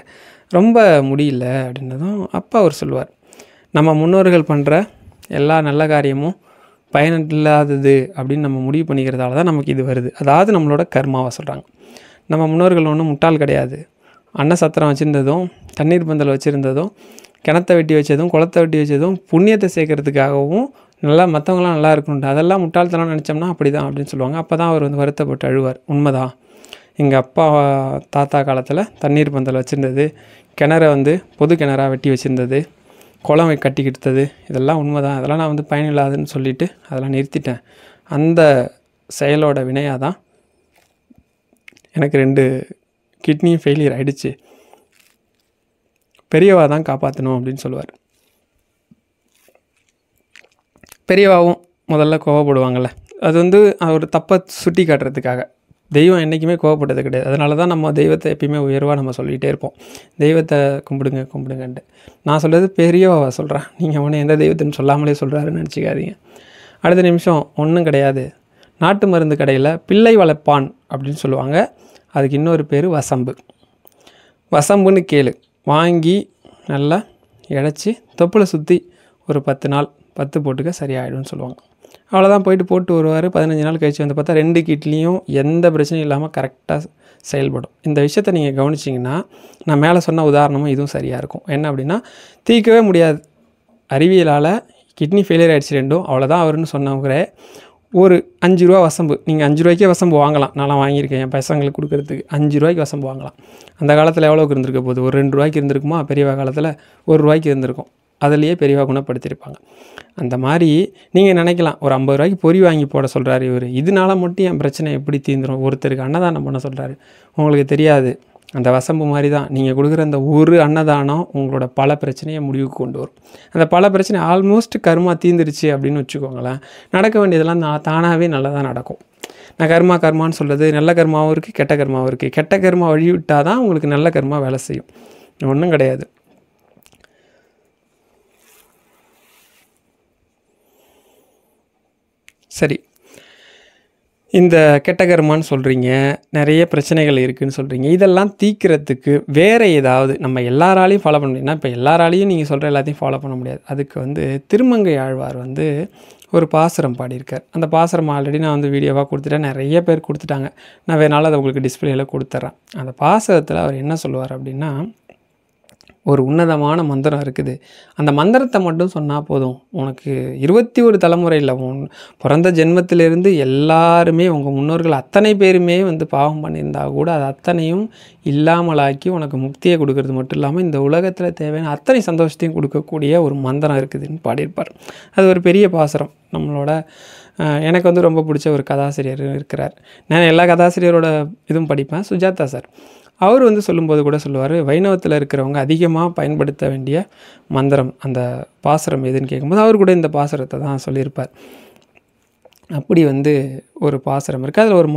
ரொம்ப முடியல அப்படின்னதும் அப்போ அவர் சொல்லுவார், நம்ம முன்னோர்கள் பண்ணுற எல்லா நல்ல காரியமும் பயனில்லாதது அப்படின்னு நம்ம முடிவு பண்ணிக்கிறதால தான் நமக்கு இது வருது. அதாவது நம்மளோட கர்மாவை சொல்கிறாங்க. நம்ம முன்னோர்கள் ஒன்றும் முட்டாள் கிடையாது. அன்னசத்திரம் வச்சுருந்ததும் தண்ணீர் பந்தல் வச்சுருந்ததும் கிணத்தை வெட்டி வச்சதும் குளத்தை வெட்டி வச்சதும் புண்ணியத்தை சேர்க்கறதுக்காகவும் நல்லா மற்றவங்களாம் நல்லா இருக்கணும்ட்டு, அதெல்லாம் முட்டாள்தனம் நினச்சோம்னா அப்படி தான் அப்படின்னு சொல்லுவாங்க. அப்போ தான் அவர் வருத்தப்பட்டு அழுவார். உண்மைதான், எங்கள் அப்பா தாத்தா காலத்தில் தண்ணீர் பந்தல் வச்சுருந்தது, கிணறை பொது கிணறாக வெட்டி வச்சுருந்தது, குளம் கட்டிக்கிட்டது, இதெல்லாம் உண்மை தான். அதெல்லாம் நான் பயனில்லாதுன்னு சொல்லிவிட்டு அதெல்லாம் நிறுத்திட்டேன். அந்த செயலோட வினையாக தான் எனக்கு 2 கிட்னியும் ஃபெயிலியர் ஆகிடுச்சு, பெரியவா தான் காப்பாற்றணும் அப்படின்னு சொல்லுவார். பெரியவாவும் முதல்ல கோவப்படுவாங்கள்ல, அது அவர் தப்பை சுட்டி காட்டுறதுக்காக. தெய்வம் என்றைக்குமே கோவப்பட்டது கிடையாது. அதனால தான் நம்ம தெய்வத்தை எப்பயுமே உயர்வாக நம்ம சொல்லிகிட்டே இருப்போம், தெய்வத்தை கும்பிடுங்கன்ட்டு. நான் சொல்கிறது பெரியவாவை சொல்கிறேன், நீங்கள் எந்த தெய்வத்தைன்னு சொல்லாமலே சொல்கிறாருன்னு நினச்சிக்காதீங்க. அடுத்த நிமிஷம் ஒன்றும் கிடையாது, நாட்டு மருந்து கடையில் பிள்ளை வளர்ப்பான் அப்படின்னு சொல்லுவாங்க. அதுக்கு இன்னொரு பேர் வசம்பு. வசம்புன்னு கேளு, வாங்கி நல்லா இழைச்சி தொப்பில் சுற்றி ஒரு 10 நாள் 10 போட்டுக்க சரியாயிடும்னு சொல்லுவாங்க. அவ்வளோதான். போயிட்டு போட்டு வருவார். 15 நாள் கழிச்சு வந்து பார்த்தா 2 கிட்னியும் எந்த பிரச்சனையும் இல்லாமல் கரெக்டாக செயல்படும். இந்த விஷயத்தை நீங்கள் கவனிச்சிங்கன்னா நான் மேலே சொன்ன உதாரணமும் இதுவும் சரியாக இருக்கும். என்ன அப்படின்னா, தீர்க்கவே முடியாது, அறிவியலால் கிட்னி ஃபெயிலியர் ஆகிடுச்சு ரெண்டும், அவ்வளோதான் அவருன்னு சொன்னவங்களே ஒரு 5 ரூபா வசம்பு, நீங்கள் 5 ரூபாய்க்கே வசம்பு வாங்கலாம். நான்லாம் வாங்கியிருக்கேன் என் பசங்களுக்கு கொடுக்குறதுக்கு. 5 ரூபாய்க்கு வசம்பு வாங்கலாம். அந்த காலத்தில் எவ்வளோக்கு இருந்திருக்க போகுது? ஒரு 2 ரூபாய்க்கு இருந்திருக்குமா? பெரியவா காலத்தில் 1 ரூபாய்க்கு இருந்திருக்கும். அதிலேயே பெரியவா குணப்படுத்தியிருப்பாங்க. அந்த மாதிரி நீங்கள் நினைக்கலாம், ஒரு 50 ரூபாய்க்கு பொரி வாங்கி போட சொல்கிறாரு இவர், இதனால மட்டும் என் பிரச்சனை எப்படி தீர்ந்துடும்? ஒருத்தருக்கு அன்னதானம் பண்ண சொல்கிறாரு. உங்களுக்கு தெரியாது, அந்த வசம்பு மாதிரி தான் நீங்கள் கொடுக்குற அந்த ஒரு அன்னதானம் உங்களோட பல பிரச்சனையை முடிவுக்கு கொண்டு வரும். அந்த பல பிரச்சனை ஆல்மோஸ்ட் கர்மா தீர்ந்துருச்சு அப்படின்னு வச்சுக்கோங்களேன். நடக்க வேண்டியதெல்லாம் தானாகவே நல்லதாக நடக்கும். நான் கர்மான்னு சொல்கிறது, நல்ல கர்மாவும் இருக்குது, கெட்ட கர்மாவும் இருக்குது. கெட்ட கர்மா வழி விட்டால் தான் உங்களுக்கு நல்ல கர்மா வேலை செய்யும். ஒன்றும் கிடையாது. சரி, இந்த கெட்ட கர்மான்னு சொல்கிறீங்க, நிறைய பிரச்சனைகள் இருக்குதுன்னு சொல்கிறீங்க. இதெல்லாம் தீர்க்கிறதுக்கு வேறு ஏதாவது நம்ம எல்லாராலையும் ஃபாலோ பண்ண முடியும்னா, இப்போ எல்லாராலையும் நீங்கள் சொல்கிற எல்லாத்தையும் ஃபாலோ பண்ண முடியாது. அதுக்கு திருமங்கை ஆழ்வார் ஒரு பாசுரம் பாடியிருக்கார். அந்த பாசுரம் ஆல்ரெடி நான் வீடியோவாக கொடுத்துட்டேன், நிறைய பேர் கொடுத்துட்டாங்க. நான் வேணாலும் அதை உங்களுக்கு டிஸ்பிளேயில் கொடுத்துட்றேன். அந்த பாசுரத்தில் அவர் என்ன சொல்லுவார் அப்படின்னா, ஒரு உன்னதமான மந்திரம் இருக்குது, அந்த மந்திரத்தை மட்டும் சொன்னால் போதும், உனக்கு 21 தலைமுறையில் பிறந்த ஜென்மத்திலிருந்து எல்லாருமே உங்கள் முன்னோர்கள் அத்தனை பேருமே பாவம் பண்ணியிருந்தா கூட அது அத்தனையும் இல்லாமலாக்கி உனக்கு முக்தியை கொடுக்கறது மட்டும் இல்லாமல் இந்த உலகத்தில் தேவையான அத்தனை சந்தோஷத்தையும் கொடுக்கக்கூடிய ஒரு மந்திரம் இருக்குதுன்னு பாடியிருப்பார். அது ஒரு பெரிய பாசுரம். நம்மளோட எனக்கு ரொம்ப பிடிச்ச ஒரு கதாசிரியர் இருக்கிறார். நான் எல்லா கதாசிரியரோட இதுவும் படிப்பேன். சுஜாதா சார் அவர் சொல்லும்போது கூட சொல்லுவார், வைணவத்தில் இருக்கிறவங்க அதிகமாக பயன்படுத்த வேண்டிய மந்திரம் அந்த பாசுரம் எதுன்னு கேட்கும்போது அவர் கூட இந்த பாசுரத்தை தான் சொல்லியிருப்பார். அப்படி ஒரு பாசுரம் இருக்குது, அதில் ஒரு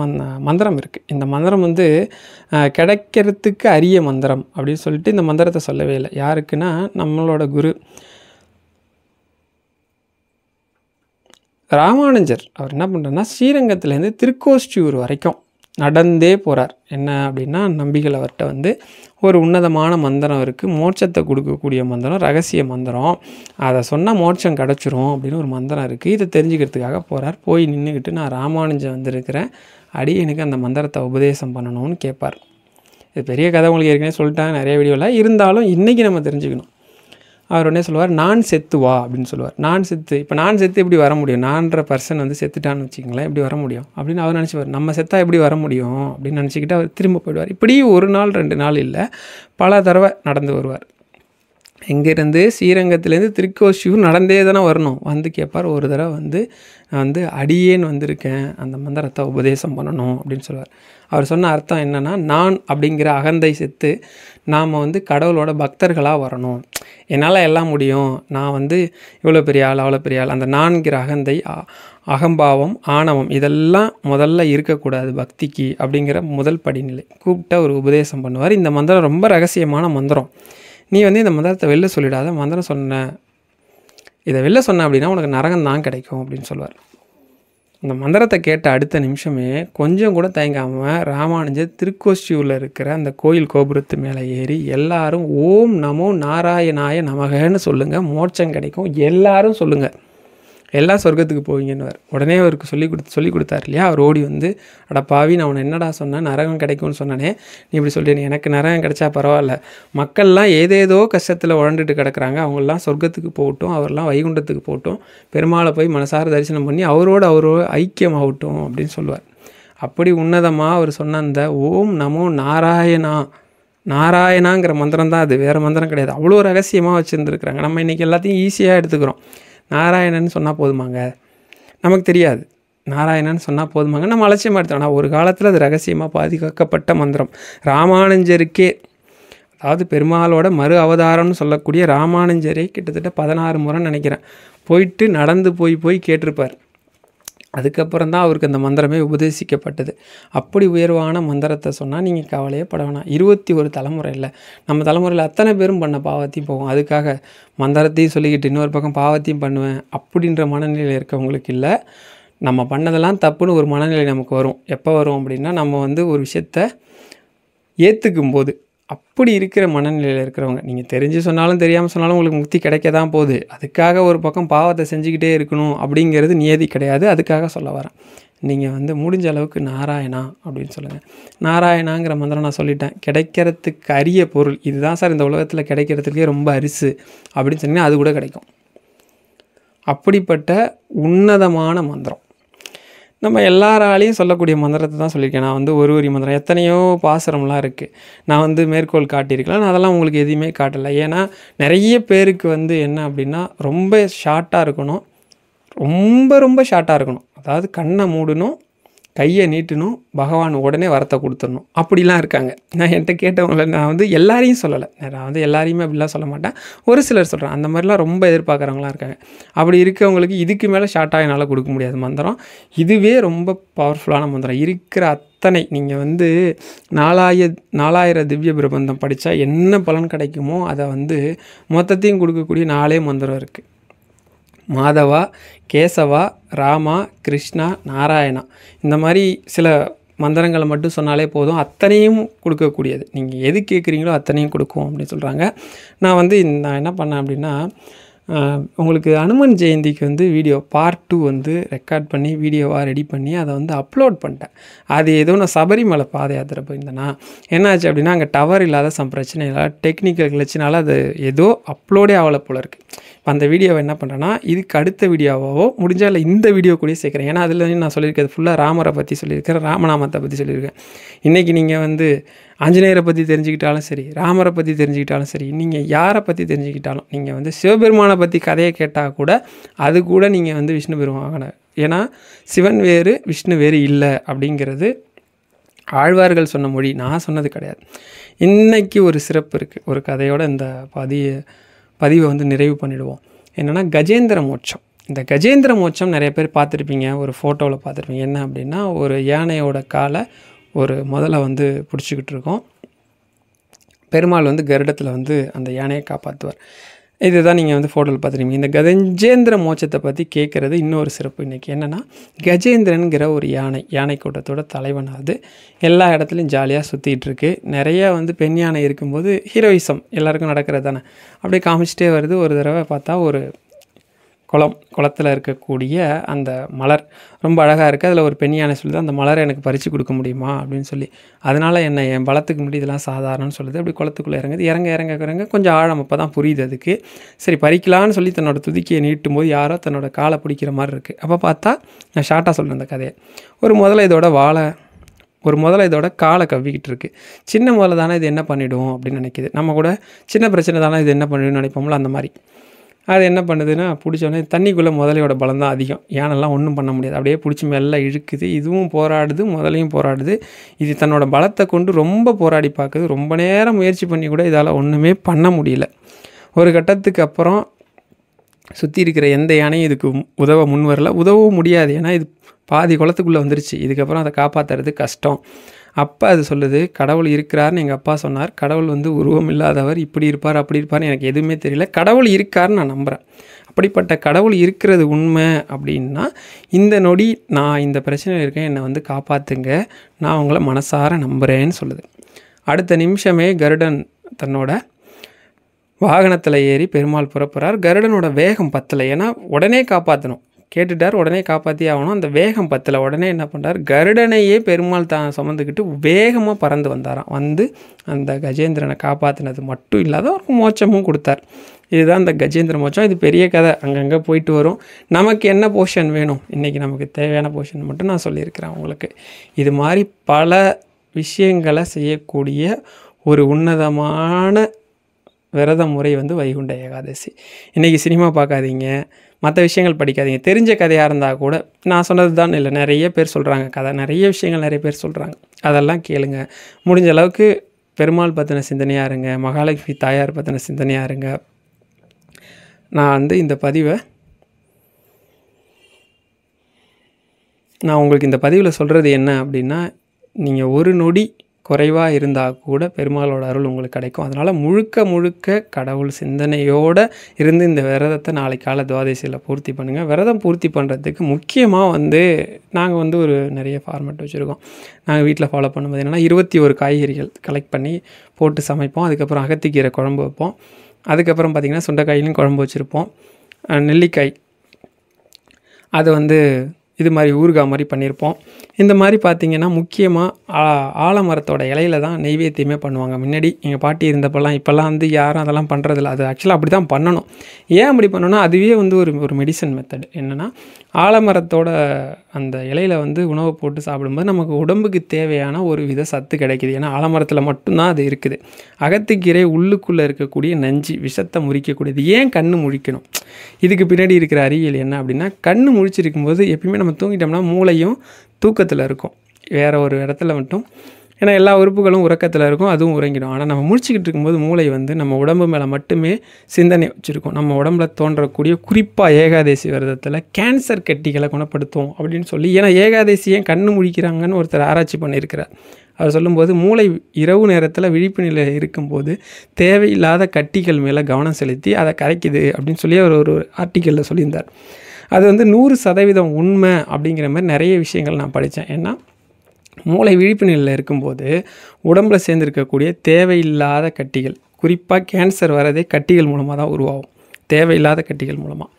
மந்திரம் இருக்குது. இந்த மந்திரம் கிடைக்கிறதுக்கு அரிய மந்திரம் அப்படின்னு சொல்லிட்டு இந்த மந்திரத்தை சொல்லவே இல்லை. யாருக்குன்னா நம்மளோட குரு ராமானுஜர். அவர் என்ன பண்ணுறாருன்னா, ஸ்ரீரங்கத்துலேருந்து திருக்கோஷ்டியூர் வரைக்கும் நடந்தே போகிறார். என்ன அப்படின்னா, நம்பிகள் அவர்கிட்ட ஒரு உன்னதமான மந்திரம் இருக்குது, மோட்சத்தை கொடுக்கக்கூடிய மந்திரம், ரகசிய மந்திரம், அதை சொன்னால் மோட்சம் கிடச்சிரும் அப்படின்னு ஒரு மந்திரம் இருக்குது. இதை தெரிஞ்சுக்கிறதுக்காக போகிறார். போய் நின்றுக்கிட்டு, நான் ராமானுஜன் வந்திருக்கிறேன், எனக்கு அந்த மந்திரத்தை உபதேசம் பண்ணணும்னு கேட்பார். இது பெரிய கதை, உங்களுக்கு ஏற்கனவே சொல்லிட்டாங்க நிறைய வீடியோவில், இருந்தாலும் இன்றைக்கி நம்ம தெரிஞ்சுக்கணும். அவர் உடனே சொல்லுவார், நான் செத்து வா அப்படின்னு சொல்லுவார். நான் செத்து, இப்போ நான் செத்து எப்படி வர முடியும்? நான்ற பர்சன் செத்துட்டான்னு வச்சுக்கங்களேன், எப்படி வர முடியும் அப்படின்னு அவர் நினச்சிவார். நம்ம செத்தா எப்படி வர முடியும் அப்படின்னு நினச்சிக்கிட்டு அவர் திரும்ப போயிடுவார். இப்படி 1 நாள் 2 நாள் இல்லை, பல தடவை நடந்து வருவார். எங்கேருந்து? ஸ்ரீரங்கத்துலேருந்து திருக்கோஷ்டியூர் நடந்தே தானே வரணும். கேட்பார். ஒரு தடவை நான் அடியேன் வந்திருக்கேன், அந்த மந்திரத்தை உபதேசம் பண்ணணும் அப்படின்னு சொல்லுவார். அவர் சொன்ன அர்த்தம் என்னென்னா, நான் அப்படிங்கிற அகந்தை செத்து நாம் கடவுளோட பக்தர்களாக வரணும், என்னால் எல்லாம் முடியும், நான் இவ்வளோ பெரிய ஆள் அவ்வளோ பெரிய ஆள், அந்த நான்கிற அகந்தை, அகம்பாவம், ஆணவம் இதெல்லாம் முதல்ல இருக்கக்கூடாது பக்திக்கு அப்படிங்கிற முதல் படிநிலை. கூப்பிட்ட ஒரு உபதேசம் பண்ணுவார். இந்த மந்திரம் ரொம்ப ரகசியமான மந்திரம். நீ இந்த மந்திரத்தை வெளில சொல்லிடாத, மந்திரம் இதை வெளில சொன்ன அப்படின்னா உனக்கு நரகம் தான் கிடைக்கும் அப்படின்னு சொல்லுவார். இந்த மந்திரத்தை கேட்ட அடுத்த நிமிஷமே கொஞ்சம் கூட தயங்காமல் ராமானுஜர் திருக்கோஷ்டியூரில் இருக்கிற அந்த கோயில் கோபுரத்து மேலே ஏறி எல்லாரும் ஓம் நமோ நாராயணாய நமகன்னு சொல்லுங்கள், மோட்சம் கிடைக்கும், எல்லாரும் சொல்லுங்கள், எல்லா சொர்க்கத்துக்கு போவீங்கன்னு. உடனே அவருக்கு சொல்லி கொடுத்தார் இல்லையா, அவர் ஓடி அட பாவி, நான் உன்னை என்னடா சொன்னேன், நரகம் கிடைக்கும்னு சொன்னானே, நீ இப்படி சொல்லிட்டு, எனக்கு நரகம் கிடைச்சா பரவாயில்ல, மக்கள்லாம் ஏதேதோ கஷ்டத்தில் உழண்டுட்டு கிடக்குறாங்க, அவங்களாம் சொர்க்கத்துக்கு போகட்டும், அவர்லாம் வைகுண்டத்துக்கு போகட்டும், பெருமாளை போய் மனசார தரிசனம் பண்ணி அவரோட ஐக்கியமாகட்டும் அப்படின்னு சொல்லுவார். அப்படி உன்னதமாக அவர் சொன்ன அந்த ஓம் நமோ நாராயணாங்கிற மந்திரம் தான் அது, வேறு மந்திரம் கிடையாது. அவ்வளோ ரகசியமாக வச்சுருந்துருக்குறாங்க. நம்ம இன்றைக்கி எல்லாத்தையும் ஈஸியாக எடுத்துக்கிறோம். நாராயணன் சொன்னால் போதுமாங்க, நமக்கு தெரியாது. நாராயணன் சொன்னால் போதுமாங்க, நம்ம அலட்சியமாக எடுத்தோம். ஆனால் ஒரு காலத்தில் அது ரகசியமாக பாதுகாக்கப்பட்ட மந்திரம். ராமானுஜருக்கே, அதாவது பெருமாளோட மறு அவதாரம்னு சொல்லக்கூடிய ராமானுஜரே கிட்டத்தட்ட 16 முறை நினைக்கிறேன் போயிட்டு நடந்து போய் கேட்டிருப்பார். அதுக்கப்புறம் தான் அவருக்கு அந்த மந்திரமே உபதேசிக்கப்பட்டது. அப்படி உயர்வான மந்திரத்தை சொன்னால் நீங்கள் கவலையே பட வேணாம். 21 தலைமுறை இல்லை, நம்ம தலைமுறையில் அத்தனை பேரும் பண்ண பாவத்தையும் போகும். அதுக்காக மந்திரத்தையும் சொல்லிக்கிட்டு இன்னொரு பக்கம் பாவத்தையும் பண்ணுவேன் அப்படின்ற மனநிலையில் இருக்கவங்களுக்கு இல்லை. நம்ம பண்ணதெல்லாம் தப்புன்னு ஒரு மனநிலை நமக்கு வரும். எப்போ வரும் அப்படின்னா, நம்ம வந்து ஒரு விஷயத்த ஏற்றுக்கும்போது. அப்படி இருக்கிற மனநிலையில் இருக்கிறவங்க, நீங்கள் தெரிஞ்சு சொன்னாலும் தெரியாமல் சொன்னாலும் உங்களுக்கு முக்தி கிடைக்க தான் போகுது. அதுக்காக ஒரு பக்கம் பாவத்தை செஞ்சுக்கிட்டே இருக்கணும் அப்படிங்கிறது நியதி கிடையாது. அதுக்காக சொல்ல வரேன். நீங்கள் வந்து முடிஞ்ச அளவுக்கு நாராயணா அப்படின்னு சொல்லுங்கள். நாராயணாங்கிற மந்திரம் நான் சொல்லிட்டேன். கிடைக்கிறதுக்கு அரிய பொருள் இதுதான் சார், இந்த உலகத்தில் கிடைக்கிறதுக்கே ரொம்ப அரிசு அப்படின்னு சொன்னீங்கன்னா அது கூட கிடைக்கும். அப்படிப்பட்ட உன்னதமான மந்திரம். நம்ம எல்லாராலையும் சொல்லக்கூடிய மந்திரத்தை தான் சொல்லியிருக்கேன். நான் வந்து ஒரு மந்திரம் எத்தனையோ பாசுரம்லாம் இருக்குது. நான் வந்து மேற்கோள் காட்டியிருக்கலாம். நான் அதெல்லாம் உங்களுக்கு எதையுமே காட்டலை. ஏன்னா நிறைய பேருக்கு வந்து என்ன அப்படின்னா, ரொம்ப ஷார்ட்டாக இருக்கணும், ரொம்ப ரொம்ப ஷார்ட்டாக இருக்கணும். அதாவது கண்ணை மூடணும், கையை நீட்டணும், பகவான் உடனே வரத்தை கொடுத்துடணும். அப்படிலாம் இருக்காங்க. நான் என்கிட்ட கேட்டவங்கள நான் வந்து எல்லாரையும் சொல்லலை. நான் வந்து எல்லாரையுமே அப்படிலாம் சொல்ல மாட்டேன். ஒரு சிலர் சொல்கிறேன். அந்த மாதிரிலாம் ரொம்ப எதிர்பார்க்குறவங்களாம் இருக்காங்க. அப்படி இருக்கவங்களுக்கு இதுக்கு மேலே ஷார்ட்டாக என்னால் கொடுக்க முடியாது மந்திரம். இதுவே ரொம்ப பவர்ஃபுல்லான மந்திரம். இருக்கிற அத்தனை நீங்கள் வந்து 4000 திவ்ய பிரபந்தம் படித்தா என்ன பலன் கிடைக்குமோ அதை வந்து மொத்தத்தையும் கொடுக்கக்கூடிய 4 மந்திரம் இருக்குது. மாதவா, கேசவா, ராமா, கிருஷ்ணா, நாராயணா. இந்த மாதிரி சில மந்திரங்களை மட்டும் சொன்னாலே போதும், அத்தனையும் கொடுக்கக்கூடியது. நீங்கள் எது கேட்குறீங்களோ அத்தனையும் கொடுக்கும் அப்படின்னு சொல்கிறாங்க. நான் என்ன பண்ணேன் அப்படின்னா, உங்களுக்கு அனுமன் ஜெயந்திக்கு வந்து வீடியோ பார்ட் 2 வந்து ரெக்கார்ட் பண்ணி வீடியோவாக ரெடி பண்ணி அதை வந்து அப்லோட் பண்ணிட்டேன். அது ஏதோ நான் சபரிமலை பாத யாத்திரை போயிருந்தேன்னா என்னாச்சு அப்படின்னா, அங்கே டவர் இல்லாத பிரச்சனைகளால் டெக்னிக்கல் கிளச்சினால அது ஏதோ அப்லோடே ஆகலை போல இருக்குது. இப்போ அந்த வீடியோவை என்ன பண்ணுறேன்னா, இதுக்கு அடுத்த வீடியோவாவோ முடிஞ்சால் இந்த வீடியோ கூட சேர்க்குறேன். ஏன்னா அதில் நான் சொல்லியிருக்கிறது ஃபுல்லாக ராமரை பற்றி சொல்லியிருக்கேன், ராமநாமத்தை பற்றி சொல்லியிருக்கேன். இன்றைக்கி நீங்கள் வந்து ஆஞ்சநேயரை பற்றி தெரிஞ்சுக்கிட்டாலும் சரி, ராமரை பற்றி தெரிஞ்சுக்கிட்டாலும் சரி, நீங்கள் யாரை பற்றி தெரிஞ்சுக்கிட்டாலும், நீங்கள் வந்து சிவபெருமானை பற்றி கதையை கேட்டால் கூட அது கூட நீங்கள் வந்து விஷ்ணு பெருமானை, ஏன்னா சிவன் வேறு விஷ்ணு வேறு இல்லை அப்படிங்கிறது ஆழ்வார்கள் சொன்ன மொழி, நான் சொன்னது கிடையாது. இன்றைக்கி ஒரு சிறப்பு இருக்குது. ஒரு கதையோடு இந்த பதிவை வந்து நிறைவு பண்ணிவிடுவோம். என்னென்னா கஜேந்திர மோட்சம். இந்த கஜேந்திர மோட்சம் நிறைய பேர் பார்த்துருப்பீங்க, ஒரு ஃபோட்டோவில் பார்த்துருப்பீங்க. என்ன அப்படின்னா, ஒரு யானையோட காலை ஒரு முதலை வந்து பிடிச்சிக்கிட்டு இருக்கோம். பெருமாள் வந்து கருடத்தில் வந்து அந்த யானையை காப்பாற்றுவார். இதுதான் நீங்கள் வந்து ஃபோட்டோவில் பார்த்துருப்பீங்க. இந்த கஜேந்திர மோட்சத்தை பற்றி கேட்குறது இன்னொரு சிறப்பு இன்றைக்கி என்னென்னா, கஜேந்திரனுங்கிற ஒரு யானை கூட்டத்தோட தலைவனாவது எல்லா இடத்துலையும் ஜாலியாக சுற்றிட்டு இருக்கு. நிறையா வந்து பெண் யானை இருக்கும்போது ஹீரோயிசம் எல்லாருக்கும் நடக்கிறது தானே, அப்படியே காமிச்சிட்டே வருது. ஒரு தடவை பார்த்தா ஒரு குளத்தில் இருக்கக்கூடிய அந்த மலர் ரொம்ப அழகாக இருக்குது. அதில் ஒரு பெண் யானை சொல்லுது, அந்த மலரை எனக்கு பறித்து கொடுக்க முடியுமா அப்படின்னு சொல்லி. அதனால் என் பலத்துக்கு முன்னாடி இதெல்லாம் சாதாரணம்னு சொல்லுது. அப்படி குளத்துக்குள்ளே இறங்க கொஞ்சம் ஆழம் அப்போ தான் புரியுது அதுக்கு. சரி பறிக்கலான்னு சொல்லி தன்னோட துதிக்கையை நீட்டும் போது யாரோ தன்னோட காலை பிடிக்கிற மாதிரி இருக்குது. அப்போ பார்த்தா, நான் ஷார்ட்டாக சொல்கிறேன் அந்த கதையை, ஒரு முதல்ல இதோட காலை கவ்விக்கிட்டு இருக்குது. சின்ன முதல்ல தானே இது என்ன பண்ணிவிடும் அப்படின்னு நினைக்கிது. நம்ம கூட சின்ன பிரச்சனை தானே இது என்ன பண்ணிவிடுன்னு நினைப்போம்ல, அந்த மாதிரி. அது என்ன பண்ணுதுன்னா, பிடிச்சோடனே தண்ணிக்குள்ளே முதலையோட பலம் தான் அதிகம். யானெல்லாம் ஒன்றும் பண்ண முடியாது. அப்படியே பிடிச்சி மெல்ல இழுக்குது. இதுவும் போராடுது, முதலையும் போராடுது. இது தன்னோட பலத்தை கொண்டு ரொம்ப போராடி பார்க்குது. ரொம்ப நேரம் முயற்சி பண்ணி கூட இதால் ஒன்றுமே பண்ண முடியல. ஒரு கட்டத்துக்கு அப்புறம் சுற்றி இருக்கிற எந்த யானையும் இதுக்கு உதவ முன் வரல, உதவவும் முடியாது. ஏன்னா இது பாதி குளத்துக்குள்ளே வந்துருச்சு. இதுக்கப்புறம் அதை காப்பாற்றுறது கஷ்டம். அப்போ அது சொல்லுது, கடவுள் இருக்கிறாருன்னு எங்கள் அப்பா சொன்னார். கடவுள் வந்து உருவம் இல்லாதவர், இப்படி இருப்பார் அப்படி இருப்பார்னு எனக்கு எதுவுமே தெரியல. கடவுள் இருக்காருன்னு நான் நம்புகிறேன். அப்படிப்பட்ட கடவுள் இருக்கிறது உண்மை அப்படின்னா, இந்த நொடி நான் இந்த பிரச்சனையில் இருக்கேன், என்னை வந்து காப்பாற்றுங்க, நான் உங்களை மனசார நம்புகிறேன்னு சொல்லுது. அடுத்த நிமிஷமே கருடன் தன்னோட வாகனத்தில் ஏறி பெருமாள் புறப்படுறார். கருடனோட வேகம் பத்தலை, ஏன்னா உடனே காப்பாற்றணும், கேட்டுட்டார், உடனே காப்பாற்றி ஆகணும். அந்த வேகம் பத்தலை. உடனே என்ன பண்ணுறார், கருடனையே பெருமாள் தான் சுமந்துக்கிட்டு வேகமாக பறந்து வந்தாராம். வந்து அந்த கஜேந்திரனை காப்பாற்றினது மட்டும் இல்லாத ஒரு மோட்சமும் கொடுத்தார். இதுதான் இந்த கஜேந்திர மோட்சம். இது பெரிய கதை, அங்கங்கே போயிட்டு வரும். நமக்கு என்ன போர்ஷன் வேணும், இன்றைக்கி நமக்கு தேவையான போர்ஷன் மட்டும் நான் சொல்லியிருக்கிறேன் உங்களுக்கு. இது மாதிரி பல விஷயங்களை செய்யக்கூடிய ஒரு உன்னதமான விரத முறை வந்து வைகுண்ட ஏகாதசி. இன்றைக்கி சினிமா பார்க்காதீங்க, மற்ற விஷயங்கள் படிக்காதீங்க. தெரிஞ்ச கதையாக இருந்தால் கூட, நான் சொன்னது தான் இல்லை, நிறைய பேர் சொல்கிறாங்க கதை, நிறைய விஷயங்கள் நிறைய பேர் சொல்கிறாங்க, அதெல்லாம் கேளுங்க. முடிஞ்ச அளவுக்கு பெருமாள் பற்றின சிந்தனையாக இருங்க, மகாலட்சுமி தாயார் பற்றின சிந்தனையாக இருங்க. நான் வந்து உங்களுக்கு இந்த பதிவில் சொல்கிறது என்ன அப்படின்னா, நீங்கள் ஒரு நொடி குறைவாக இருந்தால் கூட பெருமாளோட அருள் உங்களுக்கு கிடைக்கும். அதனால் முழுக்க முழுக்க கடவுள் சிந்தனையோடு இருந்து இந்த விரதத்தை நாளைக்கு காலை துவாதசியில் பூர்த்தி பண்ணுங்கள். விரதம் பூர்த்தி பண்ணுறதுக்கு முக்கியமாக நாங்கள் ஒரு நிறைய ஃபார்மேட் வச்சுருக்கோம். நாங்கள் வீட்டில் ஃபாலோ பண்ணும்போது என்னென்னா 21 காய்கறிகள் கலெக்ட் பண்ணி போட்டு சமைப்போம். அதுக்கப்புறம் அகத்திக்கீரை குழம்பு வைப்போம். அதுக்கப்புறம் பார்த்திங்கன்னா சுண்டைக்காயிலையும் குழம்பு வச்சுருப்போம். நெல்லிக்காய் அது இது மாதிரி ஊறுகாய் மாதிரி பண்ணியிருப்போம். இந்த மாதிரி பார்த்திங்கன்னா முக்கியமாக ஆலமரத்தோட இலையில தான் நெய்வேத்தியமே பண்ணுவாங்க. முன்னாடி எங்கள் பாட்டி இருந்தப்பெல்லாம், இப்போல்லாம் யாரும் அதெல்லாம் பண்ணுறதில்ல. அது ஆக்சுவலாக அப்படி தான் பண்ணணும். ஏன் அப்படி பண்ணணும்னா அதுவே ஒரு மெடிசன் மெத்தட். என்னென்னா ஆலமரத்தோட அந்த இலையில உணவை போட்டு சாப்பிடும்போது நமக்கு உடம்புக்கு தேவையான ஒரு வித சத்து கிடைக்கிது. ஏன்னா ஆலமரத்தில் மட்டும்தான் அது இருக்குது. அகத்திக்கீரை உள்ளுக்குள்ளே இருக்கக்கூடிய நஞ்சு விஷத்தை முறிக்கக்கூடியது. ஏன் கண்ணு முழிக்கணும்? இதுக்கு பின்னாடி இருக்கிற அறிவியல் என்ன அப்படின்னா, கண்ணு முழிச்சிருக்கும்போது எப்பயுமே நம்ம தூங்கிட்டோம்னா மூளையும் தூக்கத்தில் இருக்கும். வேறு ஒரு இடத்துல மட்டும், ஏன்னா எல்லா உறுப்புகளும் உறக்கத்தில் இருக்கும், அதுவும் உறங்கிடும். ஆனால் நம்ம முழிச்சிக்கிட்டு இருக்கும்போது மூளை நம்ம உடம்பு மேலே மட்டுமே சிந்தனை வச்சுருக்கோம். நம்ம உடம்புல தோன்றக்கூடிய குறிப்பாக ஏகாதசி விரதத்தில் கேன்சர் கட்டிகளை குணப்படுத்தும் அப்படின்னு சொல்லி, ஏன்னா ஏகாதசி ஏன் கண்ணு முழிக்கிறாங்கன்னு ஒருத்தர் ஆராய்ச்சி பண்ணியிருக்கிறார். அவர் சொல்லும்போது மூளை இரவு நேரத்தில் விழிப்பு நிலையில் இருக்கும்போது தேவையில்லாத கட்டிகள் மேலே கவனம் செலுத்தி அதை கரைக்குது அப்படின்னு சொல்லி அவர் ஒரு ஆர்டிக்கலில் சொல்லியிருந்தார். அது 100% உண்மை அப்படிங்கிற மாதிரி நிறைய விஷயங்கள் நான் படித்தேன். ஏன்னா மூளை விழிப்பு நிலையில் இருக்கும்போது உடம்புல சேர்ந்துருக்கக்கூடிய தேவையில்லாத கட்டிகள், குறிப்பாக கேன்சர் வரதே கட்டிகள் மூலமாக தான் உருவாகும். தேவையில்லாத கட்டிகள் மூலமாக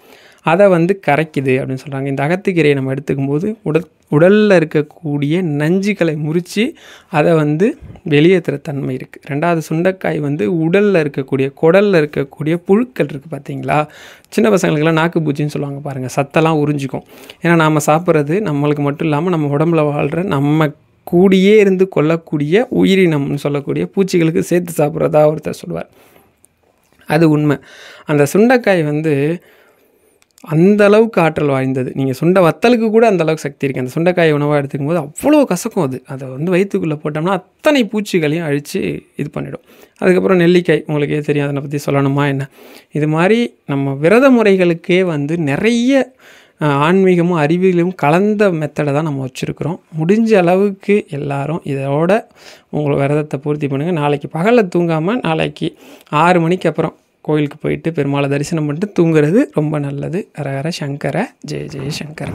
அதை கரைக்குது அப்படின்னு சொல்கிறாங்க. இந்த அகத்திக்கீரையை நம்ம எடுத்துக்கும் போது உடலில் இருக்கக்கூடிய நஞ்சுகளை முறித்து அதை வெளியேற்றுற தன்மை இருக்குது. ரெண்டாவது சுண்டைக்காய் உடலில் இருக்கக்கூடிய குடலில் இருக்கக்கூடிய புழுக்கள் இருக்குது பார்த்தீங்களா, சின்ன பசங்களுக்கெல்லாம் நாக்கு பூச்சின்னு சொல்லுவாங்க பாருங்கள், சத்தெல்லாம் உறிஞ்சிக்கும். ஏன்னா நாம் சாப்பிட்றது நம்மளுக்கு மட்டும் இல்லாமல் நம்ம உடம்புல வாழ்கிற நம்ம கூடியே இருந்து கொள்ளக்கூடிய உயிரினம்னு சொல்லக்கூடிய பூச்சிகளுக்கு சேர்த்து சாப்பிட்றதா ஒருத்தர் சொல்லுவார். அது உண்மை. அந்த சுண்டைக்காய் அந்த அளவுக்கு ஆற்றல் வாய்ந்தது. நீங்கள் சுண்டை வத்தலுக்கு கூட அந்த அளவுக்கு சக்தி இருக்குது. அந்த சுண்டைக்காய் உணவாக எடுத்துக்கும் போது அவ்வளோ கசக்கும். அதை வயிற்றுக்குள்ளே போட்டோம்னா அத்தனை பூச்சிகளையும் அழித்து இது பண்ணிடும். அதுக்கப்புறம் நெல்லிக்காய் உங்களுக்கே தெரியும், அதை பற்றி சொல்லணுமா என்ன. இது மாதிரி நம்ம விரத முறைகளுக்கே நிறைய ஆன்மீகமும் அறிவியலும் கலந்த மெத்தடை தான் நம்ம வச்சுருக்குறோம். முடிஞ்ச அளவுக்கு எல்லாரும் இதோட உங்களை விரதத்தை பூர்த்தி பண்ணுங்கள். நாளைக்கு பகலில் தூங்காமல் நாளைக்கு 6 மணிக்கு அப்புறம் கோயிலுக்கு போயிட்டு பெருமாளை தரிசனம் பண்ணிட்டு தூங்குறது ரொம்ப நல்லது. ஹர ஹர சங்கர, ஜெய ஜெய சங்கர.